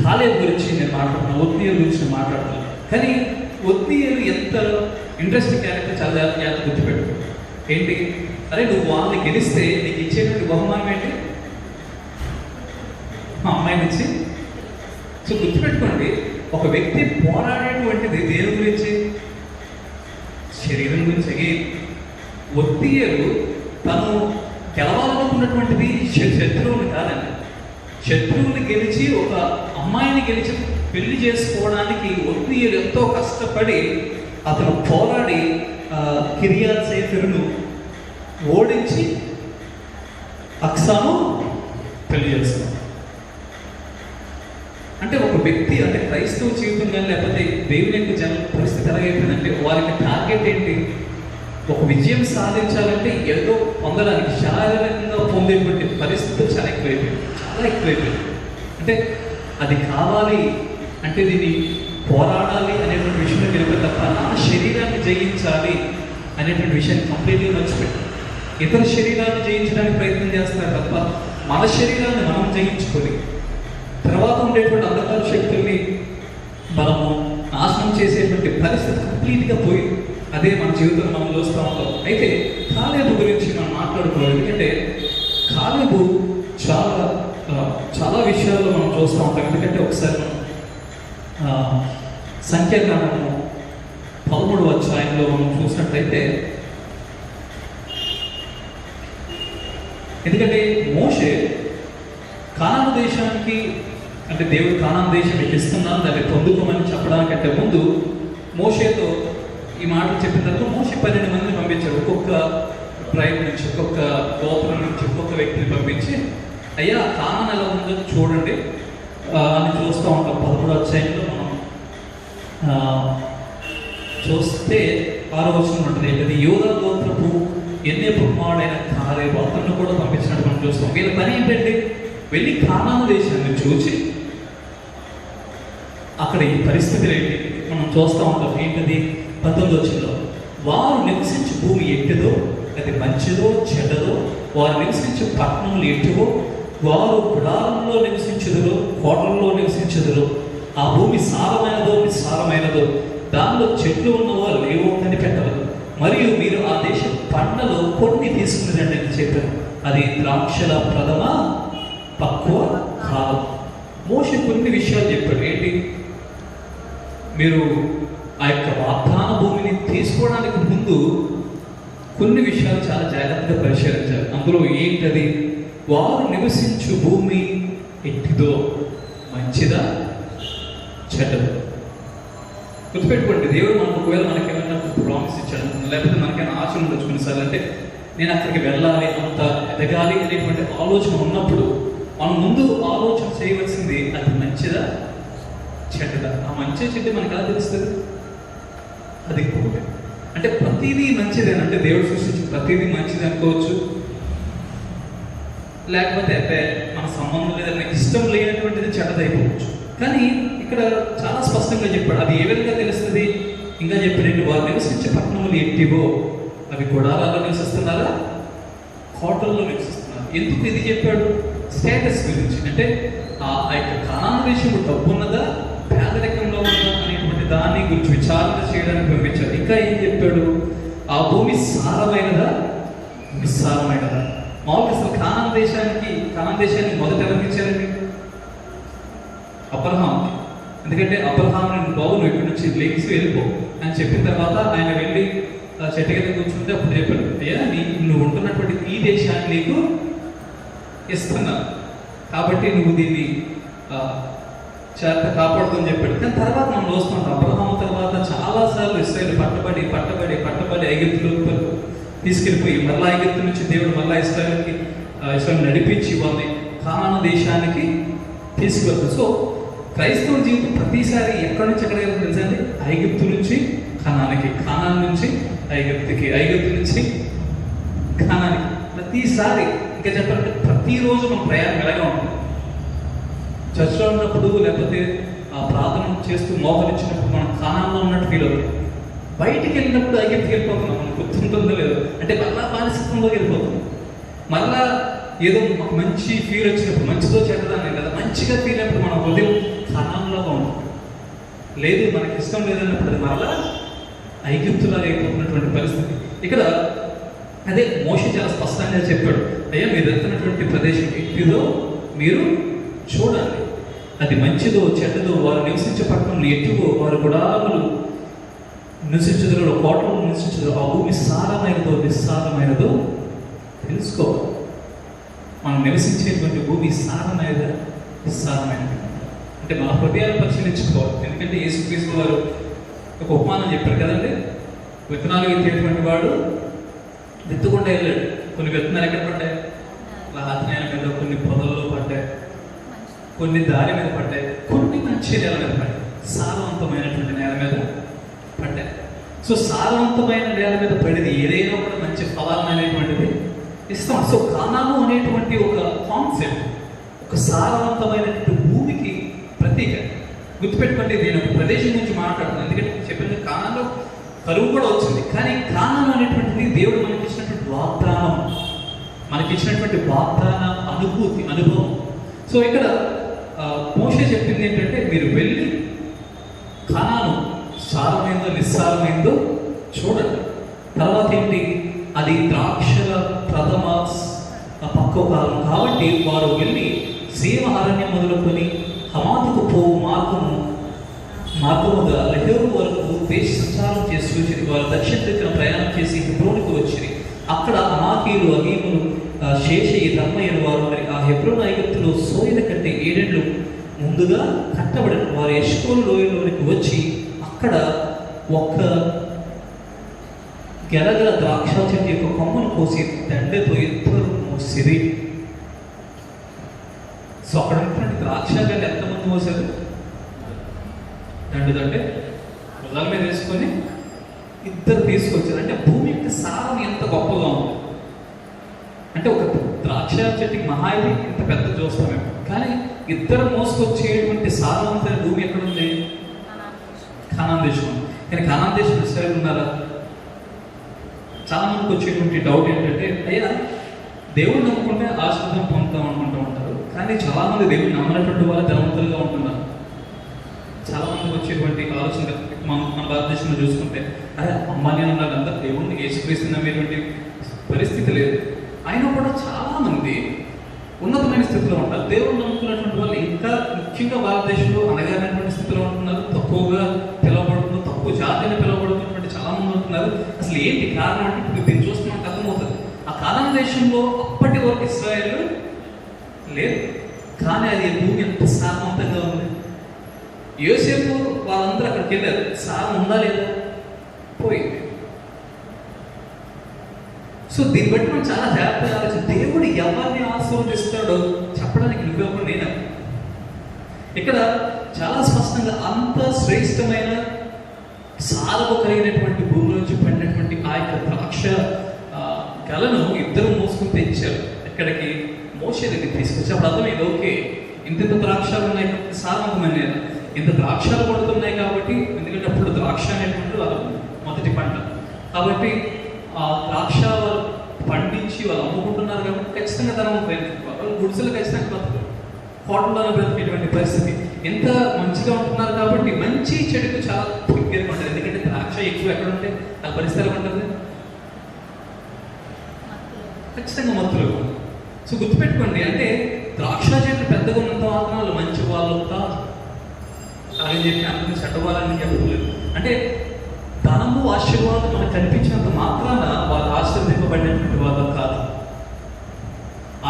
కాలేబు గురించి నేను మాట్లాడుతున్నాను, ఒత్నీయేలు గురించి నేను మాట్లాడుతున్నాను. కానీ ఒత్నీయేలు ఎంత ఇంట్రెస్టింగ్ క్యారెక్టర్, చాలా జాగ్రత్త గుర్తుపెట్టు. ఏంటి, అరే నువ్వు వాళ్ళని గెలిస్తే నీకు ఇచ్చేటువంటి బహుమానం ఏంటి? మా అమ్మాయిని ఇచ్చి. సో గుర్తుపెట్టుకోండి, ఒక వ్యక్తి పోరాడేటువంటిది దేని గురించి? శరీరం గురించి. ఒత్నీయేలు తను గెలవాలనుకున్నటువంటిది శత్రువుని కాదండి. శత్రువుని గెలిచి ఒక అమ్మాయిని గెలిచి పెళ్లి చేసుకోవడానికి ఒత్నీయేలు ఎంతో కష్టపడి అతను పోరాడి కిర్యాత్ సేఫరును ఓడించి అక్సాను పెళ్లి చేస్తాడు. అంటే ఒక వ్యక్తి, అంటే క్రైస్తవ జీవితం కానీ లేకపోతే దేవుని యొక్క జన పరిస్థితి ఎలాగైపోయిందంటే వారికి టార్గెట్ ఏంటి? ఒక విజయం సాధించాలంటే ఏదో పొందడానికి శారీరకంగా పొందేటువంటి పరిస్థితులు చాలా ఎక్కువైపోయింది. అంటే అది కావాలి అంటే దీన్ని పోరాడాలి అనేటువంటి విషయంలో గెలిపే తప్ప నా శరీరాన్ని జయించాలి అనేటువంటి విషయాన్ని కంప్లీట్గా మర్చిపెట్టారు. ఇతర శరీరాన్ని జయించడానికి ప్రయత్నం చేస్తున్నారు తప్ప మన శరీరాన్ని మనం జయించుకొని తర్వాత ఉండేటువంటి అంధకార శక్తుల్ని మనము నాశనం చేసేటువంటి పరిస్థితి కంప్లీట్గా పోయింది. అదే మన జీవితంలో మనం చూస్తూ ఉంటాం. అయితే కాలేబు గురించి మనం మాట్లాడుకోవాలి. ఎందుకంటే కాలేబు చాలా విషయాల్లో మనం చూస్తూ ఉంటాం. ఎందుకంటే ఒకసారి మనం సంఖ్యాకాండము 13వ అధ్యాయంలో మనం చూసినట్లయితే, ఎందుకంటే మోషే కానాను దేశానికి, అంటే దేవుడు కానాను దేశం మీకు ఇస్తున్నాను దాన్ని పొందుకోమని చెప్పడానికంటే ముందు మోషేతో ఈ మాటలు చెప్పిన తర్వాత మోషే 12 మందిని పంపించాడు. ఒక్కొక్క ట్రైబ్ నుంచి, ఒక్కొక్క గోత్రం నుంచి ఒక్కొక్క వ్యక్తిని పంపించి, అయ్యా కానాను ఎలా ఉందో చూడండి అని చూస్తూ ఉంటాం. 13వ అధ్యాయంలో మనం చూస్తే 6వ వచనం ఉంటుంది. అది యోధా గోత్రపు ఎన్నే కుమారుడైన కాలేబు అతను కూడా పంపించినట్టు మనం చూస్తాం. వీళ్ళ పని ఏంటంటే వెళ్ళి కానాను దేశాన్ని చూసి అక్కడ ఈ పరిస్థితులు ఏంటి మనం చూస్తూ ఉంటాం. ఏంటది 19వ వచనంలో, వారు నివసించే భూమి ఎట్టిదో అది మంచిదో చెడ్డదో, వారు నివసించే పట్టణములు ఎట్టివో, వారు గుడారంలో నివసించుదురు కోటల్లో నివసించుదురు, ఆ భూమి సారమైనదో నిస్సారమైనదో, దానిలో చెట్లు ఉన్నవో లేవో కనిపెట్టవద్దు, మరియు మీరు ఆ దేశ పంటలో కొన్ని తీసుకుని రండి అని చెప్పారు. అది ద్రాక్షల ప్రథమ పక్వ కాలం. మోషే కొన్ని విషయాలు చెప్పాడు. ఏంటి, మీరు ఆ యొక్క వాగ్దాన భూమిని తీసుకోవడానికి ముందు కొన్ని విషయాలు చాలా జాగ్రత్తగా పరిశీలించారు. అందులో ఏంటది, వారు నివసించు భూమి ఎట్టిదో, మంచిదా చెడ్డదా. గుర్తుపెట్టుకోండి, దేవుడు మనకు ఒకవేళ మనకేమైనా ప్రామిస్ ఇచ్చాడు, లేకపోతే మనకైనా ఆశ ఉండొచ్చు కొన్నిసార్లు, అంటే నేను అక్కడికి వెళ్ళాలి, అంత ఎదగాలి అనేటువంటి ఆలోచన ఉన్నప్పుడు మనం ముందు ఆలోచన చేయవలసింది అది మంచిదా చెడ్డదా. ఆ మంచి చెడ్డ మనకు ఎలా తెలుస్తుంది? అది ఇంకొకటి. అంటే ప్రతిదీ మంచిదేనంటే దేవుడు సృష్టించి ప్రతిదీ మంచిది అనుకోవచ్చు, లేకపోతే అంటే మన సంబంధం లేదని ఇష్టం లేనటువంటిది చెడ్డదైపోవచ్చు. కానీ ఇక్కడ చాలా స్పష్టంగా చెప్పాడు. అది ఏ విధంగా తెలుస్తుంది? ఇంకా చెప్పినట్టు వారు నివసించే పట్టణములు ఎట్టివో, అవి గుడారాల్లో నివసిస్తున్నారా, హోటల్లో నివసిస్తున్నారు. ఎందుకు ఇది చెప్పాడు? స్టేటస్ గురించి. అంటే ఆ యొక్క కానాను దేశంలో డబ్బు ఉన్నదా పేదరికంలో ఉన్నదా అనేటువంటి దాని గురించి విచారణ చేయడానికి పంపించాడు. ఇంకా ఏం చెప్పాడు? ఆ భూమి సారమైనదా నిస్సారమైనదా. మామూలుగా అసలు కానాను దేశాన్ని మొదట ఎవరికి ఇచ్చారండి? అబ్రహాంకి. ఎందుకంటే అబ్రహాంని బాబు నువ్వు ఇక్కడి నుంచి లేచి వెళ్ళిపో అని చెప్పిన తర్వాత ఆయన వెళ్ళి చెట్టు కింద కూర్చుంటే అప్పుడు చెప్పాడు, అయ్యా నువ్వు ఉంటున్నటువంటి ఈ దేశాన్ని నీకు ఇస్తున్నా కాబట్టి నువ్వు దీన్ని కాపాడుతుందని చెప్పాడు. కానీ తర్వాత మనం చూస్తుంటాం, అబ్రహాం తర్వాత చాలాసార్లు ఇస్రాయేల్ పట్టబడి ఐగుప్తులో తీసుకెళ్ళిపోయి మళ్ళా ఐగుప్తు నుంచి దేవుడు మళ్ళా ఇస్రాయేల్ నడిపించి వాళ్ళని కానాను దేశానికి తీసుకెళ్తారు. సో క్రైస్తవ జీవితం ప్రతిసారి ఎక్కడి నుంచి ఎక్కడ తెలుసండి? ఐగుప్తు నుంచి కానానికి, కానాన్ నుంచి ఐగుప్తుకి, ఐగుప్తు నుంచి కానానికి. ప్రతిసారి ఇంకా చెప్పాలంటే ప్రతిరోజు మన ప్రయాణం ఎలాగా ఉంటుంది? చర్చిలో ఉన్నప్పుడు లేకపోతే ప్రార్థన చేస్తూ మోహరించినప్పుడు మనం కానాల్లో ఉన్నట్టు ఫీల్ అవుతాం. బయటికి వెళ్ళినప్పుడు ఐక్యతకి వెళ్ళిపోతున్నాం, మనకు గుర్తుంటుందో లేదో, అంటే మళ్ళా బానిసత్వంలోకి వెళ్ళిపోతున్నాం. మళ్ళా ఏదో మాకు మంచి ఫీల్ వచ్చినప్పుడు, మంచిదో చెడ్డదాన్ని కదా, మంచిగా ఫీల్ అయినప్పుడు మన హృదయం కానాల్లోగా ఉంటుంది. లేదు మనకి ఇష్టం లేదన్నప్పుడు అది మరలా ఐగుప్తులాగా అయిపోతున్నటువంటి పరిస్థితి. ఇక్కడ అదే మోషే చాలా స్పష్టంగా చెప్పాడు, అయ్యా మీరు వెళ్తున్నటువంటి ప్రదేశం ఎట్టిదో మీరు చూడాలి, అది మంచిదో చెడ్డదో, వారు నివసించే పట్టణంలో ఎట్టువో, వారు గుడారులు నివసించదులో, కోటలు నివసించదు, ఆ భూమి సారమైనదో నిస్సారమైనదో తెలుసుకోవాలి. మనం నివసించేటువంటి భూమి సారమైనదా నిస్సారమైనది అంటే మన హృదయాన్ని పరిశీలించుకోవాలి. ఎందుకంటే యేసుక్రీస్తు వారు ఒక ఉపమానం చెప్పారు కదండి, విత్తనాలు విత్తేటువంటి వాడు విత్తకుండా వెళ్ళాడు. కొన్ని విత్తనాలు ఎక్కడ పడ్డాయి? రాతి నేల మీద, కొన్ని పొదల్లో పడ్డాయి, కొన్ని దారి మీద పడ్డాయి, కొన్ని మంచి నేల మీద పడ్డాయి, సారవంతమైనటువంటి నేల మీద పడ్డాయి. సో సారవంతమైన నేల మీద పడేది ఏదైనా కూడా మంచి ఫలాలను అనేటువంటిది ఇస్తాం. సో కానాను అనేటువంటి ఒక కాన్సెప్ట్ ఒక సారవంతమైనటువంటి భూమికి ప్రతీక. గుర్తుపెట్టుకోండి, నేను ఒక ప్రదేశం గురించి మాట్లాడుతున్నాను, ఎందుకంటే చెప్పిన కానాలో కరువు కూడా వచ్చింది, కానీ కానాను అనేటువంటిది దేవుడు మనకిచ్చినటువంటి వాగ్దానం, మనకిచ్చినటువంటి వాగ్దాన అనుభూతి, అనుభవం. సో ఇక్కడ మోషే చెప్పింది ఏంటంటే మీరు వెళ్ళి కానాను సారమైందో నిస్సారమైందో చూడండి. తర్వాత ఏంటి, అది ద్రాక్షల ప్రథమ పక్కవ కాలం కాబట్టి వారు వెళ్ళి సీమ అరణ్యం మొదలుకొని హమాతుకు పోవు మార్గముగా లెహోరు వరకు దేశ సంచారం చేసి వచ్చింది. వారు దక్షిణ దిక్కున ప్రయాణం చేసి హెబ్రోనుకు వచ్చింది. అక్కడ అనాకీలు, అగీములు, శేషయి, ధర్మయ్యలు వారు మరి ఆ హెబ్రోను ఐగుప్తులో సోయల కంటే 7 ఏళ్ళు ముందుగా కట్టబడిన వారు ఎష్కోలు లోయలోనికి వచ్చి అక్కడ ఒక్క గెలగల ద్రాక్ష చెట్టు యొక్క కొమ్మను కోసి దండతో ఇద్దరు మోసిరి. సో అక్కడ ఉన్నటువంటి ద్రాక్ష గడ్డ ఎంతమంది మోసారు? దండే బుధాల మీద వేసుకొని ఇద్దరు తీసుకొచ్చారు. అంటే భూమి యొక్క సారం ఎంత గొప్పగా ఉంది అంటే, ఒక ద్రాక్ష చెట్టుకి మహా ఇది ఇంత పెద్ద చూస్తామేమో, కానీ ఇద్దరు మోసుకొచ్చేటువంటి సారవంతమైన భూమి ఎక్కడుంది? కానాన్ దేశం. కానీ కానాన్ దేశం ఇస్రాయేల్ ఉన్నారా? చాలా మందికి వచ్చేటువంటి డౌట్ ఏంటంటే, అయ్యా దేవుడు నమ్ముకుంటే ఆశీర్వాదం పొందుతాం అనుకుంటూ ఉంటారు, కానీ చాలా మంది దేవుడు నమ్మనటువంటి వాళ్ళు ధనవంతులుగా ఉంటున్నారు. చాలా మందికి వచ్చేటువంటి ఆలోచన మన భారతదేశంలో చూసుకుంటే, అరే అంబానీ అన్నారు అంతా దేవుడిని యేసుక్రీస్తు నమ్మేటువంటి పరిస్థితి లేదు. అయినా కూడా చాలా మంది ఉన్నతమైన స్థితిలో ఉంటారు. దేవుడు నమ్ముకున్నటువంటి వాళ్ళు ఇంకా ముఖ్యంగా భారతదేశంలో అనగానటువంటి స్థితిలో ఉంటున్నారు, తక్కువగా పిలవబడుతున్నారు, తక్కువ జాతిని పిలవబడుతున్నటువంటి చాలా మంది ఉంటున్నారు. అసలు ఏంటి కారణం అంటే, ఇప్పుడు దీన్ని చూస్తే మనకు అర్థమవుతుంది. ఆ కానాన్ దేశంలో అప్పటి వరకు ఇశ్రాయేలు లేదు, కానీ అది భూమి ఎంత సారవంతంగా ఉంది. యోసేపు వాళ్ళందరూ అక్కడికి వెళ్ళారు, సారం ఉందా లేదా? పోయింది. సో దీన్ని బట్టి మనం చాలా జాగ్రత్తగా ఆలోచించి, దేవుడు ఎవరిని ఆశీర్వదిస్తాడో చెప్పడానికి నువ్వెవరు నేను. ఇక్కడ చాలా స్పష్టంగా అంత శ్రేష్టమైన సారము కలిగినటువంటి భూమి నుంచి పడినటువంటి ఆ యొక్క ద్రాక్ష గలను ఇద్దరు మోసుకుని తెచ్చారు. ఎక్కడికి? మోషే దగ్గర తీసుకొచ్చి. అప్పుడు అర్థమైంది, ఓకే ఇంత ద్రాక్షాలు ఉన్నాయి కాబట్టి సారవంతమైన, ఇంత ద్రాక్షాలు పడుతున్నాయి కాబట్టి, ఎందుకంటే అప్పుడు ద్రాక్ష అనేటువంటి వాళ్ళ మొదటి పంట కాబట్టి ఆ ద్రాక్ష వాళ్ళు పండించి వాళ్ళు అమ్ముకుంటున్నారు కాబట్టి ఖచ్చితంగా ధనవంతులు. వాళ్ళు గుడిసెలు ఖచ్చితంగా బ్రతుకు, హోటల్లో బ్రతికేటువంటి పరిస్థితి. ఎంత మంచిగా ఉంటున్నారు కాబట్టి మంచి చెడుకు చాలా దగ్గరగా ఉంటుంది. ఎందుకంటే ద్రాక్ష ఎక్కువ ఎక్కడ ఉంటే ఆ పరిస్థితి ఉంటుంది, ఖచ్చితంగా మత్తులు. సో గుర్తుపెట్టుకోండి, అంటే ద్రాక్ష చెట్లు పెద్దగా ఉన్నంత మాత్రం వాళ్ళు మంచి వాళ్ళు కాదు, అలాగని చెప్పి అందరినీ చెడ్డవాళ్ళని చెప్పలేదు. అంటే ధనము ఆశీర్వాదం మనకు కనిపించినంత మాత్రాన వాళ్ళు ఆశీర్వదింపబడినటువంటి వాళ్ళు కాదు.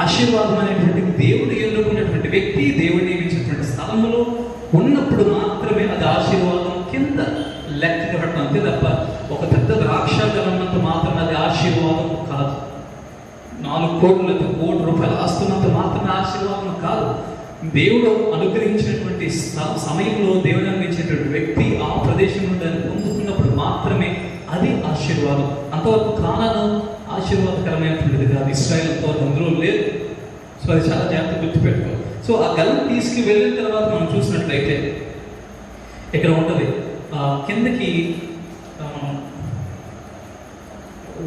ఆశీర్వాదం అనేటువంటి దేవుడు ఎన్నుకున్నటువంటి వ్యక్తి, దేవుడు నియమించినటువంటి స్థలంలో ఉన్నప్పుడు మాత్రమే అది ఆశీర్వాదం కింద లెక్క కట్టడం, అంతే తప్ప ఒక పెద్ద ద్రాక్ష గలన్నంత మాత్రం అది ఆశీర్వాదం కాదు. 4 కోట్ల రూపాయలు ఆస్తున్నంత మాత్రమే ఆశీర్వాదం కాదు. దేవుడు అనుగ్రహించినటువంటి సమయంలో దేవుడు అనుగ్రహించినటువంటి వ్యక్తి ఆ ప్రదేశం నుండి దాన్ని పొందుకున్నప్పుడు మాత్రమే అది ఆశీర్వాదం. అంతవరకు కానాను ఆశీర్వాదకరమైనటువంటిది కాదు. ఇశ్రాయేల్ అంతవరకు అందులో లేదు. సో అది చాలా జాగ్రత్త గుర్తుపెట్టుకోవాలి. సో సో ఆ గలం తీసుకు వెళ్ళిన తర్వాత మనం చూసినట్లయితే ఇక్కడ ఉంటుంది కిందకి మనం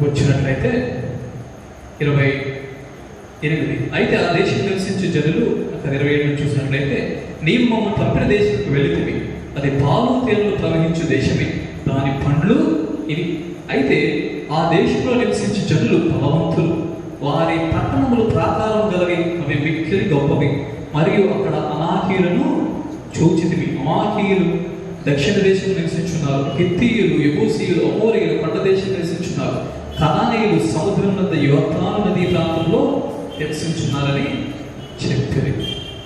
వచ్చినట్లయితే 28. అయితే ఆ దేశం నివసించే జనులు అక్కడ 27 చూసినట్లయితే నీవు మమ్మల్ని పంపిన దేశానికి వెళితివి, అది పాలు తేనెలు ప్రవహించు దేశమే, దాని పండ్లు ఇవి. అయితే ఆ దేశంలో నివసించే జనులు బలవంతులు, వారి పట్టణములు ప్రాకారం గలవి, అవి మిక్కిలి గొప్పవి. మరియు అక్కడ అనాకీయులను చూచితివి. అమాకీయులు దక్షిణ దేశంలో నివసించున్నారు, హిత్తీయులు, యెబూసీయులు, అమోరీయులు కొండ దేశంలో నివసించున్నారు, కనానీయులు సముద్రం వద్ద యోర్దాను నదీ ప్రాంతంలో నివసించున్నారని చెప్పారు.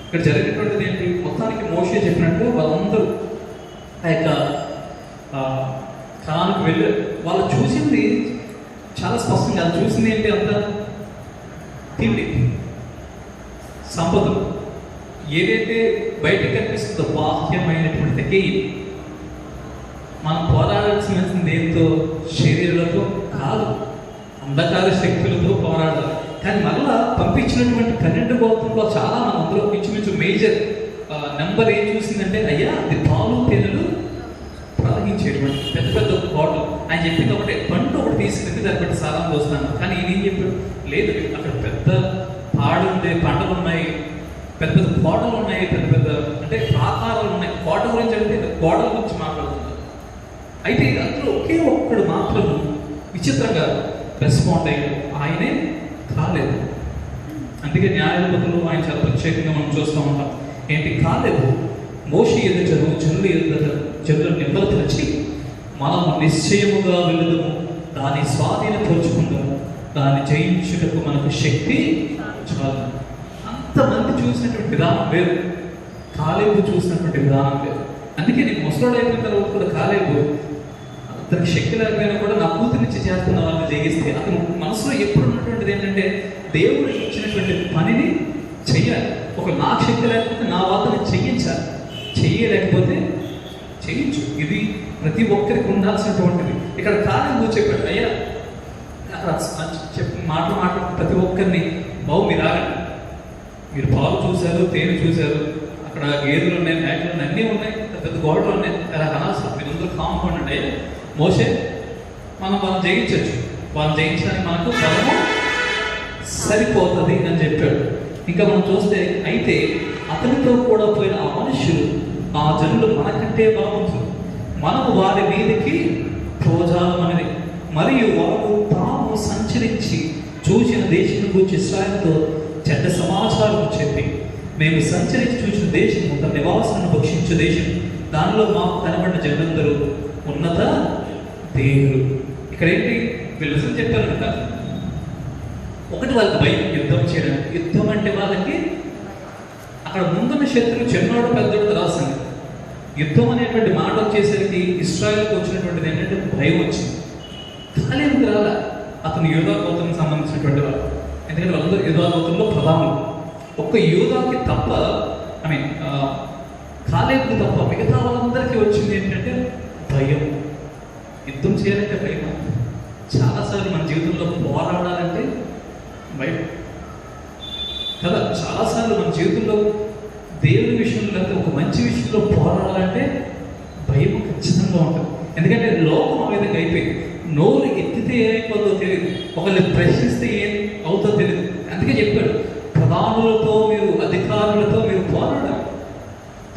ఇక్కడ జరిగినటువంటిది ఏంటి? మొత్తానికి మోషే చెప్పినట్టు వాళ్ళందరూ ఆ యొక్క కనానుకు వెళ్ళారు. వాళ్ళు చూసింది చాలా స్పష్టంగా, అది చూసింది ఏంటి? అంత తిండి, సంపదలు, ఏదైతే బయటకు కనిపిస్తుందో బాహ్యమైనటువంటిది. మనం పోరాడాల్సింది దేంతో? శరీరాలతో కాదు, అంధకార శక్తులతో పోరాడాలి. కానీ మళ్ళా పంపించినటువంటి 12 గోత్రంలో చాలా మన అందులో ఇంచుమించు మేజర్ నెంబర్ ఏం చూసిందంటే, అయ్యా అది పాలు తేనెలు ప్రవహించేటువంటి పెద్ద పెద్ద కోటలు. ఆయన చెప్పింది ఒకటే, పంట ఒకటి తీసుకెళ్తే దాన్ని బట్టి సారం చూస్తాను. కానీ ఈయన ఏం చెప్పాడు? లేదు, అక్కడ పెద్ద పాడు ఉంది, పంటలు ఉన్నాయి, పెద్ద పెద్ద కోటలు ఉన్నాయి, పెద్ద పెద్ద అంటే ప్రాకారాలు ఉన్నాయి. కోట గురించి అంటే కోటల గురించి మాట్లాడుతున్నారు. అయితే అందులో ఒకే ఒక్కడు మాత్రం విచిత్రంగా రెస్పాండ్ అయ్యాడు, ఆయనే కాలేదు. అందుకే న్యాయాధిపతులు ఆయన చాలా ప్రత్యేకంగా మనం చూస్తూ ఉంటాం. ఏంటి? కాలేదు మోషే ఎదుటను జనులు ఎదుట జనులు నిమ్మలపరిచి, మనము నిశ్చయముగా వెళ్ళదము, దాన్ని స్వాధీనపరుచుకుందాము, దాన్ని జయించుటకు మనకు శక్తి చాలు. అంతమంది చూసినటువంటి విధానం వేరు, కాలేబు చూసినటువంటి విధానం వేరు. అందుకే నేను ముసలోడు అయిపోయిన తర్వాత కూడా కాలేబు అతనికి శక్తి లేకపోయినా కూడా నా కూతురినిచ్చి చేస్తున్న వాళ్ళని జయిస్తే, అతను మనసులో ఎప్పుడు ఉన్నటువంటిది ఏంటంటే దేవుడు ఇచ్చినటువంటి పనిని చెయ్యాలి. ఒక నాకు శక్తి లేకపోతే నా వాళ్ళని చెయ్యించాలి, చెయ్యలేకపోతే చెయ్యించు. ఇది ప్రతి ఒక్కరికి ఉండాల్సినటువంటిది. ఇక్కడ కాలేబు చెప్పాడు, అయ్యా అక్కడ చెప్పిన మాట్లాడు ప్రతి ఒక్కరిని, బావు మీరు ఆగండి, మీరు పాలు చూశారు, తేనె చూశారు, అక్కడ గేదెలు ఉన్నాయి, మేకలు ఉన్నాయి, అన్నీ ఉన్నాయి, పెద్ద గోడలు ఉన్నాయి, అలా అనవసరం, మీరు అందరూ కాంపౌండ్ అంటే మోషే మనం వాళ్ళని జయించవచ్చు, వాళ్ళని జయించడానికి మనకు బలము సరిపోతుంది అని చెప్పాడు. ఇంకా మనం చూస్తే, అయితే అతనితో కూడా పోయిన ఆ మనుషులు, ఆ జనులు మనకంటే బలవంతులు, మనము వారి మీదకి ప్రోజాలమని, మరియు వారు తాము సంచరించి చూసిన దేశం గురించి ఇశ్రాయేలుతో చెడ్డ సమాచారం చెప్పి, మేము సంచరించి చూసిన దేశము తన నివాసులను భక్షించే దేశం, దానిలో మాకు కనబడిన జనులందరూ ఉన్నత దేవుడు. ఇక్కడ ఏంటి? వీళ్ళు నిజం చెప్పారు కదా, ఒకటి వాళ్ళకి భయం యుద్ధం చేయడానికి. యుద్ధం అంటే వాళ్ళకి అక్కడ ముందున్న శత్రువు చిన్నవాడు పెద్దోడు రాసింది. యుద్ధం అనేటువంటి మాట వచ్చేసరికి ఇశ్రాయేలుకి వచ్చినటువంటిది ఏంటంటే భయం వచ్చింది. కాలేబుకి రాలా, అతను యూదా గోత్రానికి సంబంధించినటువంటి వాడు. ఎందుకంటే వాళ్ళందరూ యూదా గోత్రంలో ప్రధానులు. ఒక్క యూదాకి తప్ప, ఐ మీన్ కాలేబుకి తప్ప మిగతా వాళ్ళందరికీ వచ్చింది ఏంటంటే భయం. యుద్ధం చేయాలంటే భయం. చాలాసార్లు మన జీవితంలో పోరాడాలంటే భయం కదా. చాలాసార్లు మన జీవితంలో దేవుని విషయంలో లేకపోతే ఒక మంచి విషయంలో పోరాడాలంటే భయం ఖచ్చితంగా ఉంటుంది. ఎందుకంటే లోకం ఆ విధంగా అయిపోయింది. నోరు ఎత్తితే ఏమైపోతుందో తెలియదు, ఒకరిని ప్రశ్నిస్తే ఏం అవుతుందో తెలియదు. అందుకే చెప్పాడు, ప్రధానులతో మీరు, అధికారులతో మీరు పోరాడాలి.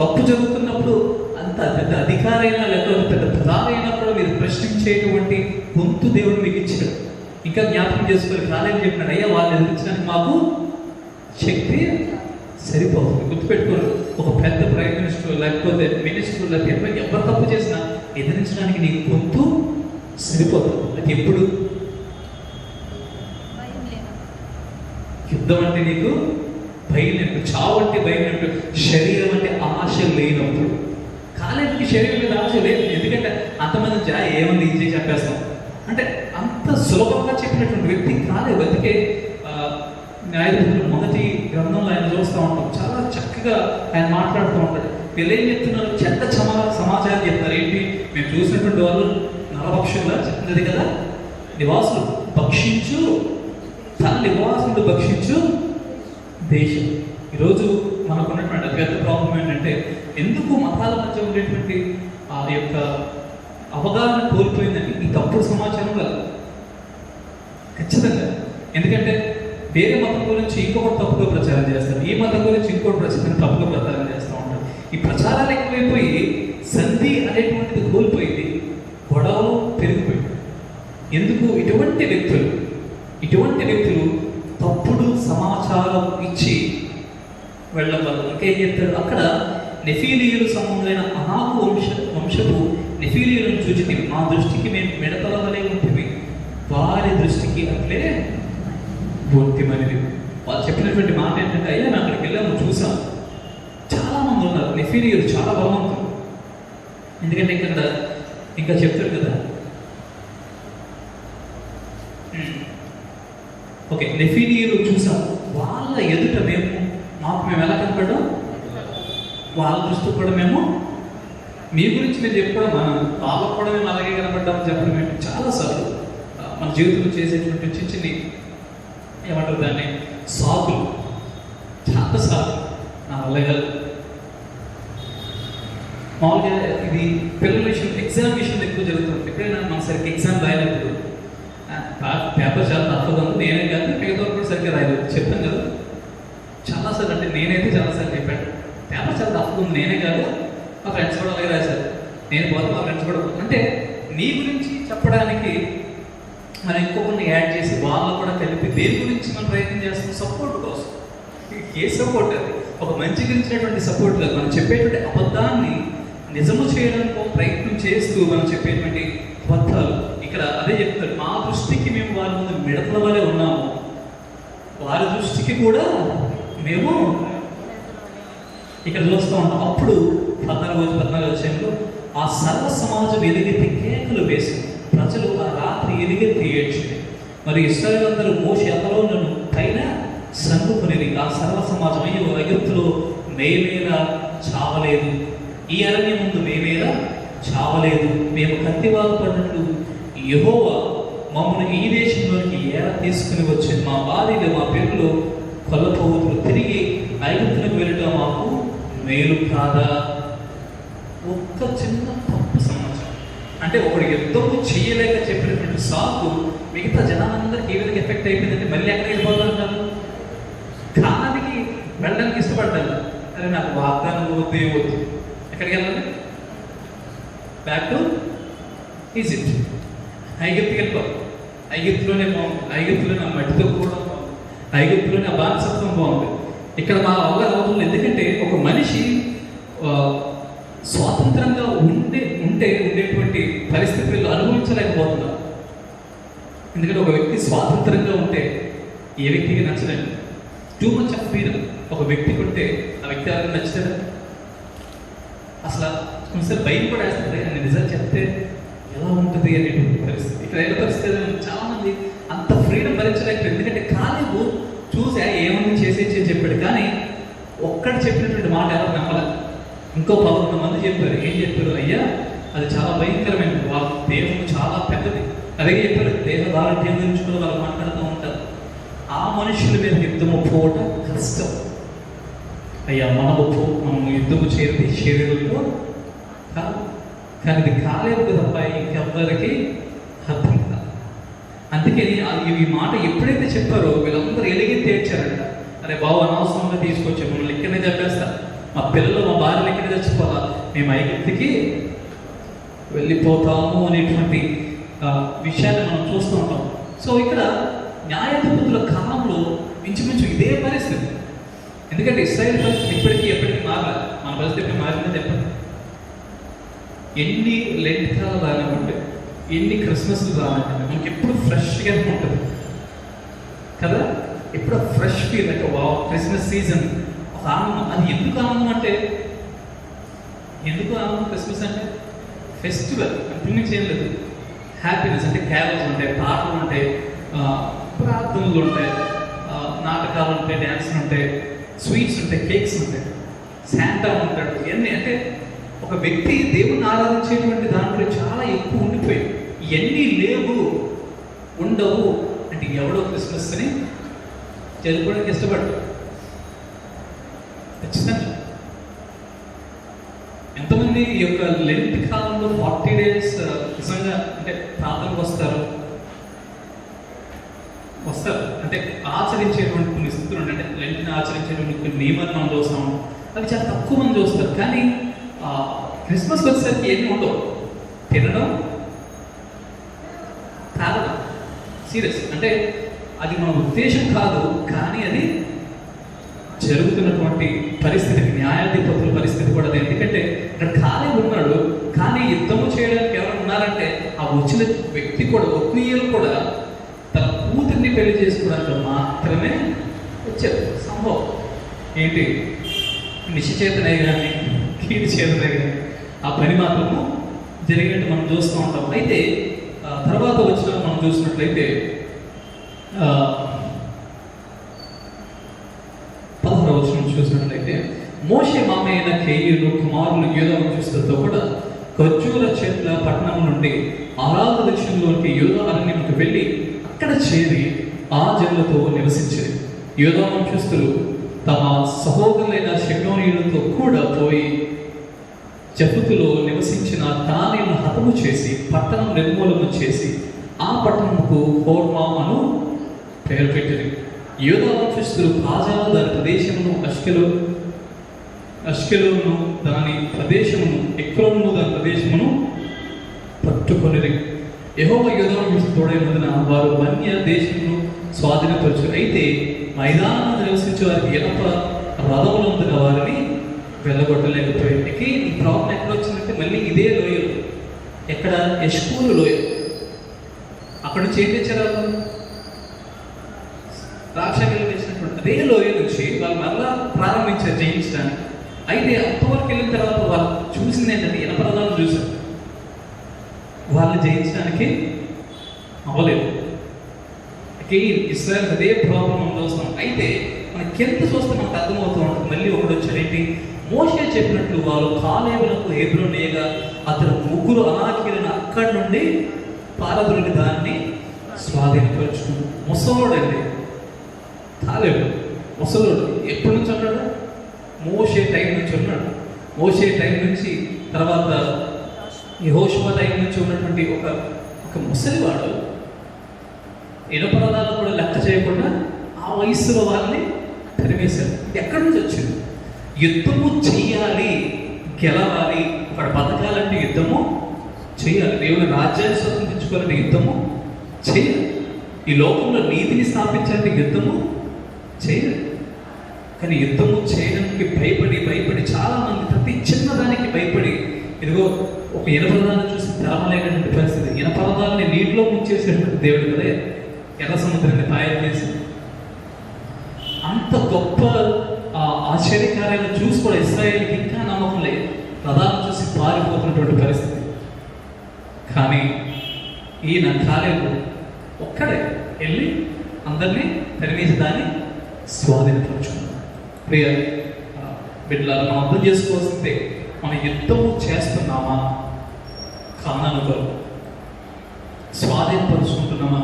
తప్పు జరుగుతున్నప్పుడు అంత పెద్ద అధికారైనా లేకపోతే పెద్ద ప్రధానైనా కూడా మీరు ప్రశ్నించేటువంటి గొంతు దేవుడు మీకు ఇచ్చాడు. ఇంకా జ్ఞాపకం చేసుకొని కాలేజీ చెప్పినాడు, అయ్యా వాళ్ళు ఎదిరించడానికి మాకు శక్తి సరిపోతుంది. గుర్తుపెట్టుకోండి, ఒక పెద్ద ప్రైమ్ మినిస్టర్ లేకపోతే మినిస్టర్ లేకపోతే ఎవరు తప్పు చేసినా ఎదిరించడానికి నీకు గొంతు సరిపోతుంది. అది ఎప్పుడు? యుద్ధం అంటే నీకు భయం లేనప్పుడు, చావు అంటే భయం లేనప్పుడు, శరీరం అంటే ఆశ లేనప్పుడు. కాలేజీకి శరీరం మీద ఆశ లేదు. ఎందుకంటే అంతమంది ఏమంది ఇది చెప్పేస్తాం అంటే అంత సులభంగా చెప్పినటువంటి వ్యక్తి కాలేదు. అందుకే న్యాయాధిపతులు మొదటి గ్రంథంలో ఆయన చూస్తూ ఉంటాం, చాలా చక్కగా ఆయన మాట్లాడుతూ ఉంటాడు. వీళ్ళు ఏం చెప్తున్నారు? చెడ్డ సమాచారం చెప్తున్నారు. ఏంటి? మేము చూసినటువంటి వాళ్ళు నరభక్షులుగా చెప్తున్నది కదా, నివాసులు భక్షించు, తన నివాసులు భక్షించు దేశం. ఈరోజు మనకున్నటువంటి అతిపెద్ద ప్రాబ్లం ఏంటంటే, ఎందుకు మతాల మధ్య ఉండేటువంటి ఆ యొక్క అవగాహన కోల్పోయిందంటే ఈ తప్పుడు సమాచారం వల్ల. ఖచ్చితంగా. ఎందుకంటే వేరే మతం గురించి ఇంకొకటి తప్పుగా ప్రచారం చేస్తారు, ఈ మతం గురించి ఇంకొకటి తప్పుగా ప్రచారం చేస్తూ ఉంటారు. ఈ ప్రచారాలు ఎక్కువైపోయి సంధి అనేటువంటిది కోల్పోయింది, గొడవలు పెరిగిపోయింది. ఎందుకు? ఇటువంటి వ్యక్తులు తప్పుడు సమాచారం ఇచ్చి వెళ్ళడం వల్ల. ఇంకేం చెప్తారు అక్కడ, నెఫీలీయులు సంబంధమైన అనాకు వంశపు నెఫీలీయులను చూచి మా దృష్టికి మేము మిడతల వలె ఉంటుంది, వారి దృష్టికి అట్లే బొత్తిమనేది. వాళ్ళు చెప్పినటువంటి మాట ఏంటంటే, అయ్యా మేము అక్కడికి వెళ్ళాము, చూసాం, చాలా మంది ఉన్నారు నెఫీలీయులు, చాలా బలవంతులు. ఎందుకంటే ఇక్కడ ఇంకా చెప్తారు కదా, ఓకే, నెఫీలీయులు చూసాం, వాళ్ళ ఎదుట మేము ఎలా కనపడ్డాం, వాళ్ళ దృష్టికి కూడా మేము మీ గురించి మీరు చెప్పుకోవడం, వాళ్ళకు కూడా మేము అలాగే కనపడ్డామని చెప్పడం మేము చాలాసార్లు మన జీవితంలో చేసేటువంటి చిన్న ఏమంటారు దాన్ని, సాకులు, చాలాసార్లు నా వల్ల కాదు. మామూలుగా ఇది పిల్లల విషయం, ఎగ్జామ్ విషయంలో ఎక్కువ జరుగుతుంది. ఎప్పుడైనా మనం సరిగ్గా ఎగ్జామ్ రాయనప్పుడు పేపర్ చాలా తప్పగా ఉంది, నేనే కాదు మిగతా కూడా సరిగ్గా రాయలేదు, చెప్తాను కదా చాలాసార్లు. అంటే నేనైతే చాలాసార్లు చెప్పాను, పేపర్ చాలా తప్పగా ఉంది, నేనే కాదు మా ఫ్రెండ్స్ కూడా అలాగే రాశారు, నేను పోతే మా ఫ్రెండ్స్ కూడా. అంటే నీ గురించి చెప్పడానికి మనం ఇంకొకరిని యాడ్ చేసి వాళ్ళు కూడా కలిపి దేని గురించి మనం ప్రయత్నం చేస్తాం, సపోర్ట్ కోసం. ఏ సపోర్ట్? అది ఒక మంచి గురించినటువంటి సపోర్ట్ కాదు. మనం చెప్పేటువంటి అబద్ధాన్ని నిజము చేయడానికి ప్రయత్నం చేస్తూ మనం చెప్పేటువంటి అబద్ధాలు. ఇక్కడ అదే చెప్తారు, మా దృష్టికి మేము వారి ముందు మిడతల వలె ఉన్నాము, వారి దృష్టికి కూడా మేము ఇక్కడ చూస్తూ ఉంటాం. అప్పుడు 14 అధ్యాయంలో ఆ సర్వ సమాజం ఎలుగెత్తి కేకలు వేసింది, ప్రజలు ఆ రాత్రి ఎలుగెత్తి ఏడ్చింది. మరి ఇశ్రాయేలులందరూ మోషే అతలోనులను పైన సంగుకునేది. ఆ సర్వ సమాజం, అయ్యో ఐగుప్తులో మేమేలా చావలేదు, ఈ అరణ్యం ముందు మేమేలా చావలేదు, మేము కత్తివాలు పడినట్లు యెహోవా మమ్మల్ని ఈ దేశంలోకి ఎలా తీసుకుని వచ్చింది, మా భార్యలు మా పిల్లలు కొల్లపోతులు తిరిగి ఐగుప్తులకు వెళ్ళడం మాకు మేలు కాదా? ఒక్క చిన్న తప్పు సమాచారం. అంటే ఒకడు యుద్ధము చేయలేక చెప్పినటువంటి సాకు మిగతా జనాలందరికీ ఏ విధంగా ఎఫెక్ట్ అయిపోయిందంటే, మళ్ళీ ఎక్కడికి వెళ్ళిపోతారు, కానానికి వెళ్ళడానికి ఇష్టపడ్డాను. అరే నాకు వాగ్దానం వద్దు, వద్దు, ఎక్కడికి వెళ్ళాలి, బ్యాక్ టు ఈజిప్ట్, ఐగుప్తుకి వెళ్ళిపోవాలి. ఐగుప్తులోనే బాగుంది, ఐగుప్తులో నా మట్టితో కూడా బాగుంది, ఐగుప్తులోనే ఆ బానిసత్వం బాగుంది. ఇక్కడ మా వల్ల అవుతుంది. ఎందుకంటే ఒక మనిషి స్వాతంత్రంగా ఉండేటువంటి పరిస్థితుల్లో అనుభవించలేకపోతున్నారు. ఎందుకంటే ఒక వ్యక్తి స్వాతంత్రంగా ఉంటే ఏ వ్యక్తికి నచ్చలేదు. టూ మచ్ ఆఫ్ ఫ్రీడమ్ ఒక వ్యక్తికి ఉంటే ఆ వ్యక్తి ఎవరికి నచ్చుతుంది? అసలు కొన్నిసార్లు భయం కూడా వేస్తుంది, అని నిజం చెప్తే ఎలా ఉంటుంది అనేటువంటి పరిస్థితి. ఇక్కడ ఏ పరిస్థితి, చాలా మంది అంత ఫ్రీడమ్ భరించలేకపోయింది. ఎందుకంటే కాలేబు చూసా ఏమని చేసేసి చెప్పాడు, కానీ ఒక్కడు చెప్పినటువంటి మాట ఎవరు నమ్మలేదు. ఇంకో 11 మంది చెప్పారు. ఏం చెప్పారు? అయ్యా అది చాలా భయంకరమైనది, వాళ్ళ దేహం చాలా పెద్దది. అలాగే చెప్పారు, దేహ దారిద్ర్యం గురించి కూడా వాళ్ళు మాట్లాడుతూ ఉంటారు. ఆ మనుషుల మీద యుద్ధము పోవటం కష్టం. అయ్యా మనం యుద్ధము చేరితే శరీరంలో కాదు, కానీ ఇది కాలేదు తప్ప ఇంకెవ్వరికి అర్థం కాదు. అందుకే ఈ మాట ఎప్పుడైతే చెప్పారో వీళ్ళందరూ ఎలిగెత్తి ఏడ్చారంట. అరే బాబు, అనవసరంగా తీసుకొచ్చాం, మమ్మల్ని ఇక్కడనే చెప్పేస్తా, మా పిల్లలు మా భార్యలు ఇక్కడే చచ్చిపోతా, మేము ఐగుప్తుకి వెళ్ళిపోతాము అనేటువంటి విషయాన్ని మనం చూస్తూ ఉంటాం. సో ఇక్కడ న్యాయాధిపతుల కాలంలో ఇంచుమించు ఇదే పరిస్థితి. ఎందుకంటే ఇశ్రాయేలు పరిస్థితి ఎప్పటికీ మారలేదు. మన పరిస్థితి ఎప్పుడు మారిందని చెప్పండి. ఎన్ని లెంట్ కాలం రానివ్వండి, ఎన్ని క్రిస్మస్లు రానివ్వండి, మనకి ఎప్పుడు ఫ్రెష్గా ఉంటుంది కదా. ఎప్పుడు ఫ్రెష్ ఫీల్, అంటే క్రిస్మస్ సీజన్ ఒక ఆనందం. అది ఎందుకు ఆనందం అంటే, క్రిస్మస్ అంటే ఫెస్టివల్, అంతకుమించి చేయలేదు. హ్యాపీనెస్ అంటే క్యారల్స్ ఉంటాయి, పాటలు ఉంటాయి, ప్రార్థనలు ఉంటాయి, నాటకాలు ఉంటాయి, డ్యాన్స్లు ఉంటాయి, స్వీట్స్ ఉంటాయి, కేక్స్ ఉంటాయి, శాంటా ఉంటాడు. ఇవన్నీ అంటే ఒక వ్యక్తి దేవుణ్ణి ఆరాధించేటువంటి దాంట్లో చాలా ఎక్కువ ఉండిపోయింది. ఇవన్నీ ఉండవు అంటే ఎవడో క్రిస్మస్ని జరుపుకోవడానికి ఇష్టపడ్డాడు. ఖచ్చితంగా. ఎంతమంది ఈ యొక్క లెంట్ కాలంలో 40 days నిజంగా అంటే ప్రార్థనకు వస్తారు అంటే ఆచరించేటువంటి కొన్ని స్థితులు అంటే లెంట్ని ఆచరించేటువంటి కొన్ని నియమాలు మనం చూస్తాం, అవి చాలా తక్కువ మంది చూస్తారు. కానీ క్రిస్మస్కి వచ్చేసరికి ఏమి ఉండవు, తినడం తాగడం. సీరియస్ అంటే అది మన ఉద్దేశం కాదు, కానీ అది జరుగుతున్నటువంటి పరిస్థితి, న్యాయాధిపతుల పరిస్థితి కూడా అది. ఎందుకంటే ఇక్కడ ఖాళీ ఉన్నాడు, కానీ యుద్ధము చేయడానికి ఎవరు ఉన్నారంటే ఆ వచ్చిన వ్యక్తి కూడా, ఒత్నీయులు కూడా తన కూతుర్ని పెళ్లి చేసుకోవడానికి మాత్రమే వచ్చారు. సంభవం ఏంటి, నిశ్చేతనే కానీ కీడి చేతనే కానీ ఆ పని మాత్రము జరిగినట్టు మనం చూస్తూ ఉంటాం. అయితే తర్వాత వచ్చిన మనం చూసినట్లయితే 16వ వచనం చూసినట్లయితే, మోషే మామ అయిన కేయులు కుమారులు యూదా వంశస్థులతో కూడా ఖర్జూర చెట్ల పట్టణం నుండి ఆరాధ దేశంలోకి యూదా అరణ్యంకి వెళ్ళి అక్కడ చేరి ఆ జనులతో నివసించింది. యూదా వంశస్థులు తమ సహోదరులైన షెమ్యోనీయులతో కూడా పోయి జబుతులో నివసించిన కనానీయులను హతము చేసి పట్టణం నిర్మూలన చేసి ఆ పట్టణముకు హోర్మా అను పేరు పెట్టింది. యూదా వంశస్థులు కాజాను దాని ప్రదేశమును, అష్కెలోను దాని ప్రదేశమును, ఎక్రోను దాని ప్రదేశమును పట్టుకొనిది. యెహోవా యూదా వంశస్థులు తోడైనందున వారు వన్య దేశమును స్వాధీనపరచు. అయితే మైదానం నివసించే వారికి ఎనప రథములందున వారిని వెళ్ళగొట్టలేకపోయారు. ఈ ప్రాబ్లం ఎక్కడ వచ్చిందంటే మళ్ళీ ఇదే లోయలు, ఎక్కడ ఎష్కూరు లోయ, అక్కడ నుంచి ఏం తెచ్చారు, రాక్షసులు తెచ్చినటువంటి అదే లోయ నుంచి వాళ్ళు మళ్ళా ప్రారంభించారు జయించడానికి. అయితే అంతవరకు వెళ్ళిన తర్వాత వాళ్ళు చూసింది ఏంటంటే ఎనపరదాలు చూశారు, వాళ్ళు జయించడానికి అవ్వలేదు. ఇస్రాయల్ అదే ప్రాబ్లం మనం చూస్తాం. అయితే మనకి ఎంత చూస్తే మనకు అర్థమవుతూ ఉంటుంది. మళ్ళీ ఒకటి వచ్చారేంటి, మోషే చెప్పినట్లు వాళ్ళు కాలేబులకు హెబ్రోనేయగా అతను ముగ్గురు అనాకీలను అక్కడి నుండి పారదురుని దాన్ని స్వాధీనపరుచుకున్నాడు. ముసలోడండి కాలేబు, ముసలోడు. ఎప్పటి నుంచి ఉన్నాడు, మోషే టైం నుంచి ఉన్నాడు. మోషే టైం నుంచి తర్వాత యెహోషువ టైం నుంచి ఉన్నటువంటి ఒక ముసలివాడు ఇనపరదాలు కూడా లెక్క చేయకుండా ఆ వయస్సులో వాళ్ళని తరిమేశారు. ఇది ఎక్కడి నుంచి వచ్చింది? యుద్ధము చేయాలి, గెలవాలి, అక్కడ బతకాలంటే యుద్ధము చేయాలి. దేవుని రాజ్యాన్ని స్వతంత్రించుకోవాలంటే యుద్ధము చేయాలి. ఈ లోకంలో నీతిని స్థాపించాలంటే యుద్ధము చేయాలి. కానీ యుద్ధము చేయడానికి భయపడి చాలా మంది ప్రతి చిన్నదానికి భయపడి, ఇదిగో ఒక ఇనపరదాన్ని చూసి తెలవలేనటువంటి పరిస్థితి. ఇనపరదాన్ని నీటిలో ముంచేసేటువంటి దేవుడు కదే ఎర్ర సముద్రాన్ని తయారు చేసి అంత గొప్ప ఆశ్చర్యకార్యాలు చూసి కూడా ఇశ్రాయేలుకి ఇంకా నమ్మకం లేదు, రథాలను చూసి పారిపోతున్నటువంటి పరిస్థితి. కానీ ఈయన కాలేబు ఒక్కడే వెళ్ళి అందరినీ తరిమేసి దాన్ని స్వాధీనపరుచుకున్నాడు. ప్రియ బిడ్డలారా, మనం అర్థం చేసుకోవాల్సిందే, మన యుద్ధము చేస్తున్నామా, కానాను కొరకు స్వాధీనపరుచుకుంటున్నామా,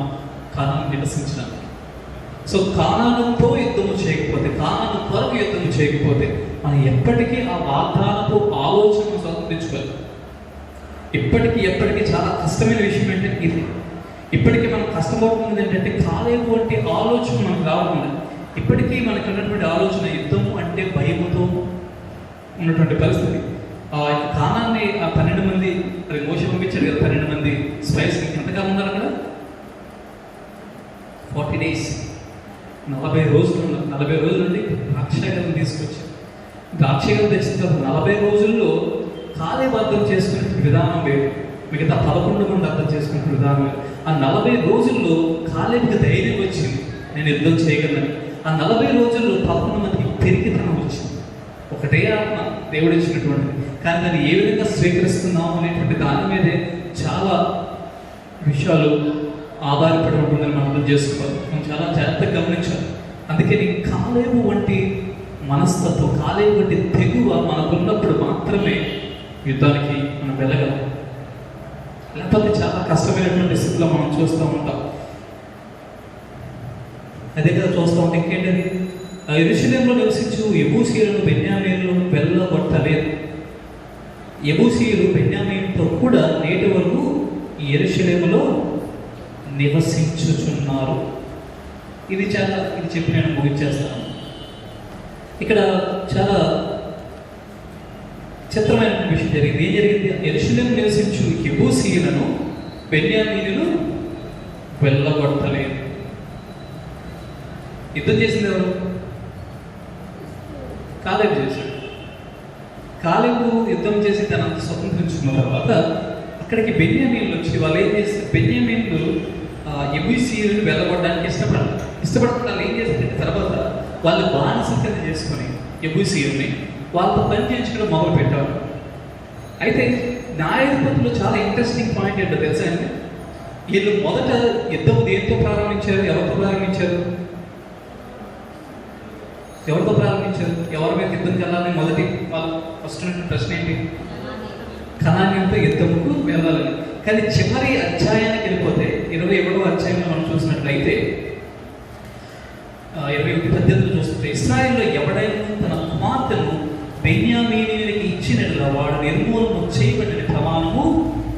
కానాను నివసించడానికి. సో కానానుతో యుద్ధము చేయకపోతే, కానాను కొరకు యుద్ధము చేయకపోతే మనం ఎప్పటికీ ఆ వాగ్దానపు ఆలోచనను స్వతంత్రించుకోవాలి. ఎప్పటికీ చాలా కష్టమైన విషయం ఏంటంటే ఇది. ఇప్పటికీ మనకు కష్టపడుతుంది ఏంటంటే కాలేబు వంటి ఆలోచన మనకు రావడం లేదు. ఇప్పటికీ మనకు ఉన్నటువంటి ఆలోచన యుద్ధము అంటే భయముతో ఉన్నటువంటి పరిస్థితి. కానాన్ని 12 మంది మరి మోషే పంపించారు కదా, 12 మంది స్పైస్ ఎంతకాలం ఉన్నారు అక్కడ? 40 days, 40 రోజులు ఉన్నారు. 40 రోజుల నుండి ద్రాక్షాగరం తీసుకొచ్చారు. ద్రాక్షాగరం తెచ్చిన తర్వాత 40 రోజుల్లో కాలేబు అర్థం చేసుకునే విధానం వేరు, మిగతా 11 మంది అర్థం చేసుకునే విధానం వేరు. ఆ 40 రోజుల్లో కాలేబుకి ధైర్యం వచ్చింది, నేను యుద్ధం చేయగలను. ఆ 40 రోజుల్లో 11 మందికి పెరిగితనం వచ్చింది. ఒకటే ఆత్మ దేవుడు ఇచ్చినటువంటిది, కానీ దాన్ని ఏ విధంగా స్వీకరిస్తున్నాము అనేటువంటి దాని మీదే చాలా విషయాలు ఆధారపడి ఉంటుందని మనం అర్థం చేసుకోవాలి. మనం చాలా జాగ్రత్తగా గమనించాలి. అందుకని కాలేబు వంటి మనస్తత్వం, కాలేబు వంటి తెగువ మనకున్నప్పుడు మాత్రమే యుద్ధానికి మనం వెళ్ళగలం. లేకపోతే చాలా కష్టమైనటువంటి స్థితిలో మనం చూస్తూ ఉంటాం. అదే కదా చూస్తూ ఉంటే ఇంకేంటది, యెరూషలేములో నివసించు యెబూసీయులను బెన్యామీనులను వెళ్ళగొట్టలేదు. యెబూసీయులు బెన్యామీనుతో కూడా నేటి వరకు యెరూషలేములో నివసించుచున్నారు. ఇది చెప్పి నేను ముగించేస్తాను. ఇక్కడ చాలా చిత్రమైన విషయం జరిగింది. ఏం జరిగింది? యెరూషలేము నివసించు యెబూసీయులను బెన్యామీనులు వెళ్ళగొట్టలేదు. యుద్ధం చేసింది ఎవరు? కాలేబు చేశాడు. కాలేబు యుద్ధం చేసి తనంత స్వతంత్రించుకున్న తర్వాత అక్కడికి బెన్యామీనులు వచ్చి వాళ్ళు ఏం చేస్తారు? బెన్యామీనులు యెబూసీయులను వెళ్ళగొట్టడానికి ఇష్టపడకుండా వాళ్ళు ఏం చేస్తారంటే తర్వాత వాళ్ళు బానిసంగా చేసుకొని యెబూసీయుల్ని వాళ్ళతో పని చేయించుకోవడం మొదలు పెట్టారు. అయితే న్యాయాధిపతులు చాలా ఇంట్రెస్టింగ్ పాయింట్ ఏంటో తెలుసా అండి? వీళ్ళు మొదట యుద్ధం దేంతో ప్రారంభించారు? ఎవరితో ప్రారంభించారు? ఎవరి మీద యుద్ధం వెళ్ళాలని మొదటి వాళ్ళు ఫస్ట్ ప్రశ్న ఏంటి? కనానీయులతో యుద్ధముకు వెళ్ళాలని. కానీ చివరి అధ్యాయానికి వెళ్ళిపోతే 21వ అధ్యాయంలో మనం చూసినట్లయితే 21:18 చూస్తుంటే ఇశ్రాయేలులో ఎవడైనా తన కుమార్తెను బెన్యామీనీయునికి ఇచ్చినట్లా వాడు నిర్మూలన చేయబడిన ప్రమాణము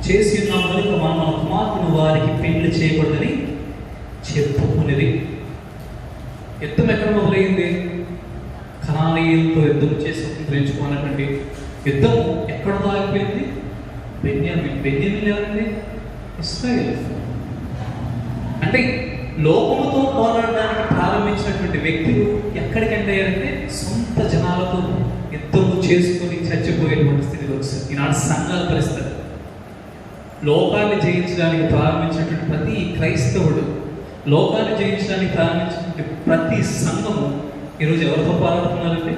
చేసి ఉన్నాం కనుక మన కుమార్తెను వారికి పెళ్లి చేయకూడదని చెప్పుకునేది. యుద్ధం ఎక్కడ మొదలైంది? కనానీయులతో యుద్ధం చేసి స్వతంత్రించుకున్నటువంటి యుద్ధం ఎక్కడ ఆగిపోయింది? బెన్యామీన్ ఎవరండి? ఇశ్రాయేలు. అంటే లోకముతో పోరాడడానికి ప్రారంభించినటువంటి వ్యక్తులు ఎక్కడికి ఎండయ్యారంటే సొంత జనాలతో యుద్ధము చేసుకొని చచ్చిపోయేటువంటి స్థితిలో వచ్చారు. ఈనాడు సంఘాల పరిస్థితి. లోకాన్ని జయించడానికి ప్రారంభించినటువంటి ప్రతి క్రైస్తవుడు, లోకాన్ని జయించడానికి ప్రారంభించినటువంటి ప్రతి సంఘము ఈరోజు ఎవరితో పోరాడుతున్నారంటే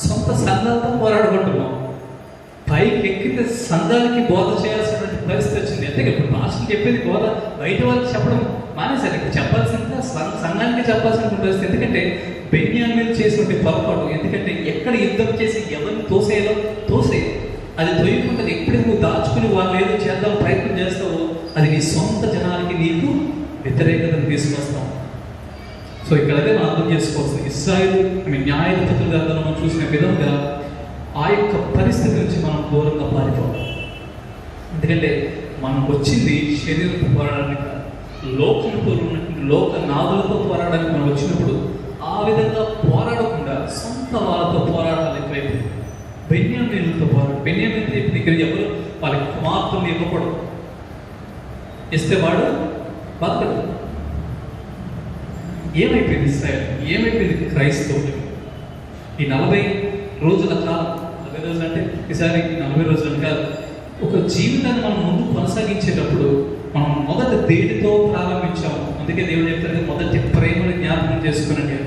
సొంత సంఘాలతో పోరాడుకుంటున్నాం. పైకి ఎక్కితే సంఘానికి బోధ చేయాల్సినటువంటి పరిస్థితి వచ్చింది. అంటే ఇప్పుడు భాషలు చెప్పేది బోధ బయట వాళ్ళకి చెప్పడం మానేశారు. ఇప్పుడు చెప్పాల్సింది సంఘానికి చెప్పాల్సిన పరిస్థితి. ఎందుకంటే బెన్యామీను చేసినటువంటి పొరపాటు. ఎందుకంటే ఎక్కడ యుద్ధం చేసి ఎవరిని తోసేయాలో తోసేయాలి. అది తొయ్యకుంటుంది. ఎప్పుడు నువ్వు దాచుకుని వాళ్ళు ఏదో చేద్దాం ప్రయత్నం చేస్తావో అది నీ సొంత జనానికి నీకు వ్యతిరేకతను తీసుకొస్తాం. సో ఇక్కడైతే మనం అర్థం చేసుకోవచ్చు. ఇశ్రాయేలు న్యాయాధిపతుల గ్రంథంలో మనం చూసిన విధంగా ఆ యొక్క పరిస్థితి నుంచి మనం దూరంగా పారిపోవాలి. ఎందుకంటే మనం వచ్చింది శరీరంతో పోరాడడానికి కాదు, లోకంతో ఉన్నటువంటి లోక నాదులతో పోరాడడానికి మనం వచ్చినప్పుడు ఆ విధంగా పోరాడకుండా సొంత వాళ్ళతో పోరాడాలి. ఎక్కడైతే బెన్యామీనులతో పోరాడు. బెన్యామీను ఇక్కడ ఎవరు వాళ్ళకి కుమార్తెలు ఇవ్వకూడదు. ఇస్తే వాడు బతకడు. ఏమైపోయింది ఇశ్రాయేలు? ఏమైపోయింది క్రైస్తవులు? ఈ 40 రోజుల కాలం, 40 రోజులు అంటే ఈసారి 40 రోజులు కాదు, ఒక జీవితాన్ని మనం ముందు కొనసాగించేటప్పుడు మనం మొదట దేనితో ప్రారంభించాము. అందుకే దేవుడు చెప్తారు మొదటి ప్రేమను జ్ఞాపకం చేసుకునండి.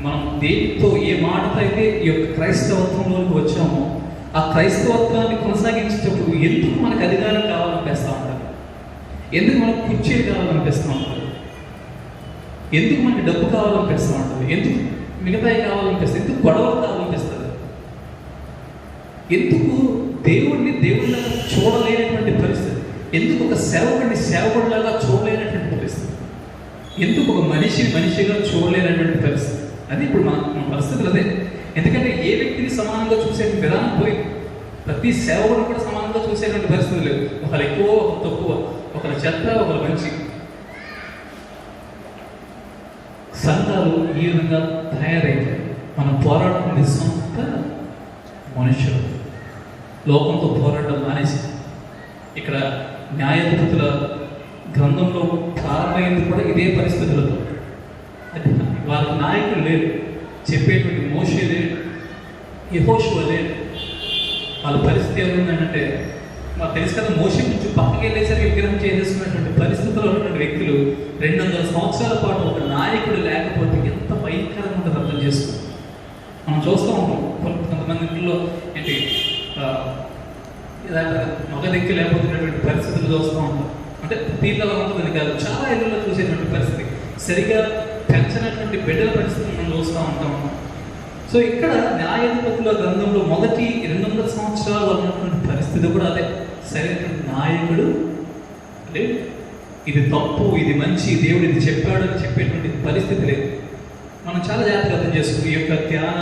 మనం దేనితో ఏ మాటతో అయితే ఈ యొక్క క్రైస్తవత్వంలోకి వచ్చామో ఆ క్రైస్తవత్వాన్ని కొనసాగించేటప్పుడు ఎందుకు మనకు అధికారం కావాలనిపిస్తూ ఉంటారు? ఎందుకు మనకు కుర్చీలు కావాలనిపిస్తూ ఉంటారు? ఎందుకు మనకి డబ్బు కావాలనిపిస్తూ ఉంటుంది? ఎందుకు మిగతాయి కావాలనిపిస్తుంది? ఎందుకు గొడవలు కావాలనిపిస్తుంది? ఎందుకు దేవుడిలాగా చూడలేనటువంటి పరిస్థితి? ఎందుకు ఒక సేవకుడిలాగా చూడలేనటువంటి పరిస్థితి? ఎందుకు ఒక మనిషిగా చూడలేనటువంటి పరిస్థితి? అది ఇప్పుడు మన పరిస్థితులు అదే. ఎందుకంటే ఏ వ్యక్తిని సమానంగా చూసే విధానం పోయింది. ప్రతి సేవకుడు కూడా సమానంగా చూసేటువంటి పరిస్థితి లేదు. ఒకరు ఎక్కువ, ఒకరు తక్కువ, ఒకరు చెత్త, ఒకరు మంచి. సంఘాలు ఈ విధంగా తయారైతే మనం పోరాడుతుంది సొంత మనుషులు. లోకంతో పోరాటం మానేసి ఇక్కడ న్యాయాధిపతుల గ్రంథంలో ప్రారంభమైంది కూడా ఇదే పరిస్థితులతో. వాళ్ళకి నాయకులు లేరు, చెప్పేటువంటి మోషే లేడు, యెహోషువ లేడు. వాళ్ళ పరిస్థితి ఏమైందంటే మాకు తెలుసు కదా, మోషే నుంచి పక్కకి వెళ్ళేసరికి విగ్రహం చేసేసుకున్నటువంటి పరిస్థితుల్లో ఉన్నటువంటి వ్యక్తులు 200 సంవత్సరాల పాటు ఒక నాయకుడు లేకపోతే ఎంత భయంకరంగా ఉంటుందో అర్థం చేసుకో. మనం చూస్తూ ఉంటాం కొంతమంది ఇంట్లో ఏంటి మగ దిక్కు లేకపోతున్నటువంటి పరిస్థితులు చూస్తూ ఉంటాం. అంటే తీర్థలో ఉంటుందని కాదు, చాలా ఇళ్ళలో చూసేటువంటి పరిస్థితి, సరిగా పెంచినటువంటి బిడ్డల పరిస్థితులు మనం చూస్తూ ఉంటాం. సో ఇక్కడ న్యాయాధిపతుల గ్రంథంలో మొదటి 200 సంవత్సరాలు ఉన్నటువంటి పరిస్థితి కూడా అదే. సరైనటువంటి నాయకుడు లేదు, ఇది తప్పు, ఇది మంచి, దేవుడు ఇది చెప్పాడు అని చెప్పేటువంటి పరిస్థితి లేదు. మనం చాలా జాగ్రత్తగా అర్థం చేసుకుని ఈ యొక్క ధ్యాన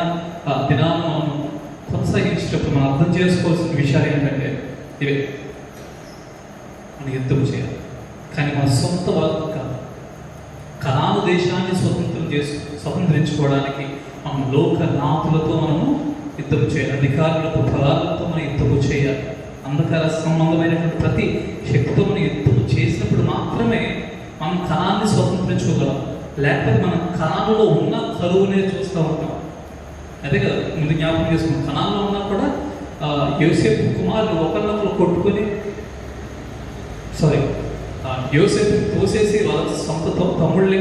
దినాలను మనం కొనసాగించేటప్పుడు మనం అర్థం చేసుకోవాల్సిన విషయాలు ఏంటంటే ఇవే. మనం యుద్ధం చేయాలి, కానీ మన సొంత వాళ్ళకు కాదు. కనాను దేశాన్ని స్వతంత్రించుకోవడానికి మనం లోక నాథులతో మనము యుద్ధం చేయాలి, అధికారులతో ఫలాలతో మనం యుద్ధం చేయాలి, అంధకార సంబంధమైనటువంటి ప్రతి శక్తితో మనం యుద్ధం చేసినప్పుడు మాత్రమే మనం కనాన్ని స్వతంత్రించుకోగలం. లేకపోతే మనం కనానులో ఉన్న కరువునే చూస్తూ ఉంటాం. అదే కదా ముందు జ్ఞాపకం చేసుకున్నాం. కనాన్లో ఉన్నా కూడా యోసేపు కుమారులు ఒకరినొకరు కొట్టుకొని యోసేపు తోసేసి వాళ్ళ సొంత తమ్ముళ్ళే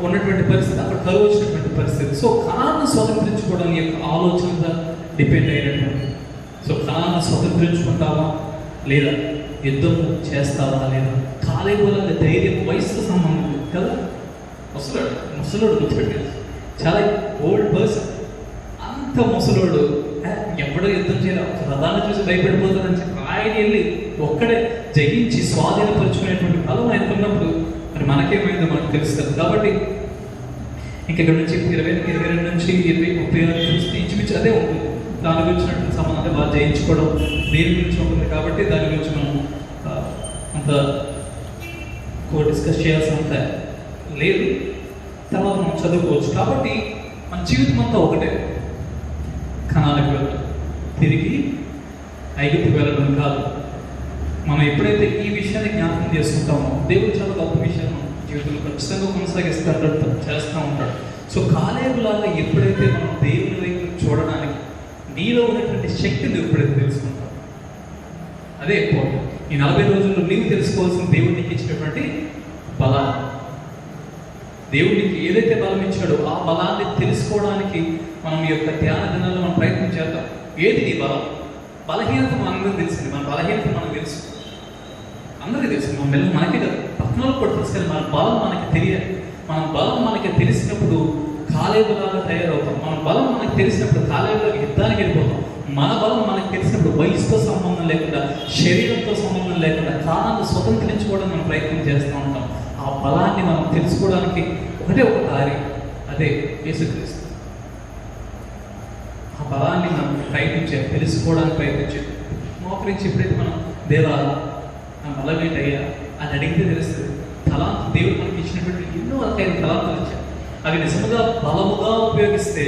ఉన్నటువంటి పరిస్థితి, అక్కడ కరువు వచ్చినటువంటి పరిస్థితి. సో కనాన్ని స్వతంత్రించుకోవడం యొక్క ఆలోచనగా డిపెండ్ అయినటువంటి. సో కనాన్ని స్వతంత్రించుకుంటావా లేదా, యుద్ధం చేస్తావా లేదా? కాలేబు వల్ల ధైర్యం వయసుతో సంబంధం లేదు కదా. ముసలోడు గుర్తుపెట్టాడు, చాలా ఓల్డ్ పర్సన్, అంత ముసలోడు ఎప్పుడో యుద్ధం చేయాలి, ఒక రథాన్ని చూసి భయపడిపోతాడని చెప్పి ఆయన వెళ్ళి ఒక్కడే జయించి స్వాధీనపరుచుకునేటువంటి బలం ఆయనకు ఉన్నప్పుడు మరి మనకేమైందో మనకు తెలుస్తుంది. కాబట్టి ఇక్కడ నుంచి 22 నుంచి 26 చూస్తే ఇంచుమించు అదే ఉంటుంది. దాని గురించినటువంటి సంబంధం బాగా జయించుకోవడం దేని గురించి ఉంటుంది. కాబట్టి దాని గురించి మనం అంత డిస్కస్ చేయాల్సినంత లేదు, తర్వాత మనం చదువుకోవచ్చు. కాబట్టి మన జీవితం అంతా ఒకటే, కనానికి వెళ్ళడం, తిరిగి ఐగుప్తుకు వెళ్ళడం కాదు. మనం ఎప్పుడైతే ఈ విషయాన్ని జ్ఞాపకం చేసుకుంటామో దేవుడు చాలా గొప్ప విషయాన్ని జీవితంలో ఖచ్చితంగా కొనసాగిస్తాడు, చేస్తూ ఉంటాడు. సో కాలేబులాగా ఎప్పుడైతే మనం దేవుని వైపు చూడడానికి నీలో ఉన్నటువంటి శక్తిని ఎప్పుడైతే తెలుసుకుంటాం, అదే ఇంపార్టెంట్. ఈ 40 రోజుల్లో నీవు తెలుసుకోవాల్సిన దేవుడు నీకు ఇచ్చినటువంటి బలాన్ని, దేవుడికి ఏదైతే బలం ఇచ్చాడో ఆ బలాన్ని తెలుసుకోవడానికి మనం ఈ యొక్క ధ్యాన దినాల్లో మనం ప్రయత్నం చేద్దాం. ఏది నీ బలం? బలహీనత మనందరికీ తెలిసింది, మన బలహీనత మనకు తెలుసు, అందరికీ తెలుసు. మన పిల్లలు మనకే కదా, పక్కనలో కూడా తెలుసు. మన బలం మనకి తెలియాలి. మన బలం మనకి తెలిసినప్పుడు కాలేబులాగా తయారవుతాం. మన బలం మనకి తెలిసినప్పుడు కాలేబులాగా యుద్ధానికి వెళ్ళిపోతాం. మన బలం మనకి తెలిసినప్పుడు వయసుతో సంబంధం లేకుండా, శరీరంతో సంబంధం లేకుండా కాలాన్ని స్వతంత్రించుకోవడం మనం ప్రయత్నం చేస్తూ ఉంటాం. ఆ బలాన్ని మనం తెలుసుకోవడానికి ఒకటే ఒక దారి, అదే యేసుక్రీస్తు. ఆ బలాన్ని మనం ప్రయత్నించాలి, తెలుసుకోవడానికి ప్రయత్నించాలి. మోకరించి ఎప్పుడైతే మనం దేవా నా బలం ఏంటయ్యా అని అడిగితే తెలుస్తుంది. తలాంతు దేవుడు మనకి ఇచ్చినటువంటి ఎన్నో రకాల తలాంతులు ఇచ్చారు. అవి నిజంగా బలముగా ఉపయోగిస్తే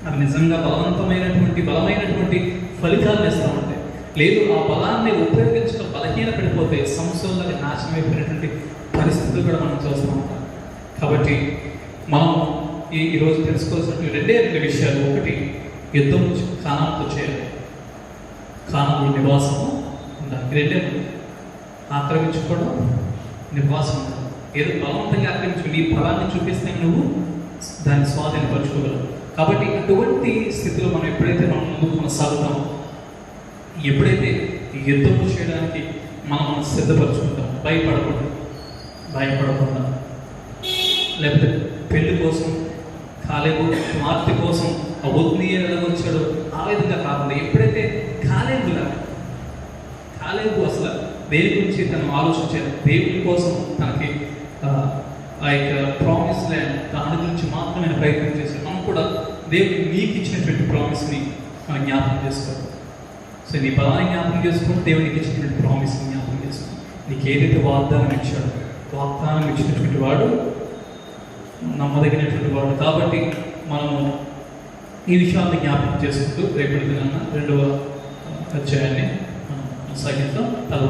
అవి నిజంగా బలమైనటువంటి ఫలితాలు ఇస్తూ ఉంటాయి. లేదు ఆ బలాన్ని ఉపయోగించక బలహీన పడిపోతే సంవత్సరంలో నాశనం అయిపోయినటువంటి పరిస్థితులు కూడా మనం చూస్తూ ఉంటాం. కాబట్టి మనం ఈరోజు తెలుసుకోవాల్సిన రెండు విషయాలు. ఒకటి, యుద్ధం కానానుతో చేయాలి, కానాను నివాసము ఉండాలి. రెండే, ఆక్రమించుకోవడం, నివాసం ఉండాలి. ఏదో బలవంతంగా ఆక్రమించు, నీ బలాన్ని చూపిస్తే నువ్వు దాన్ని స్వాధీనపరచుకోగలవు. కాబట్టి అటువంటి స్థితిలో మనం ఎప్పుడైతే మనం ముందుకు కొనసాగుతామో, ఎప్పుడైతే యుద్ధం చేయడానికి మనం సిద్ధపరచుకుంటాం, భయపడకుండా లేకపోతే పెళ్లి కోసం కాలేబు కుమార్తె కోసం ఆ ఒత్నీయ ఎలాగొచ్చాడో ఆ విధంగా కాకుండా, ఎప్పుడైతే కాలేబు అసలు దేని గురించి తను ఆలోచించాడు, దేవుని కోసం తనకి ఆ యొక్క ప్రామిస్ ల్యాండ్ దాని గురించి మాత్రమే ప్రయత్నం చేశాడు. మనం కూడా దేవుడు నీకు ఇచ్చినటువంటి ప్రామిస్ని మనం జ్ఞాపకం చేసుకోవాలి. సో నీ బలాన్ని జ్ఞాపకం చేసుకుని దేవునికి ఇచ్చినటువంటి ప్రామిస్ని జ్ఞాపకం చేసుకుని, నీకు ఏదైతే వాగ్దానం ఇచ్చాడో వాగ్దానం ఇచ్చినటువంటి వాడు నమ్మదగినటువంటి వాడు. కాబట్టి మనము ఈ విషయాన్ని జ్ఞాపకం చేసుకుంటూ రేపటి దినాన 2వ అధ్యాయాన్ని మనం కొనసాగిద్దాం. తల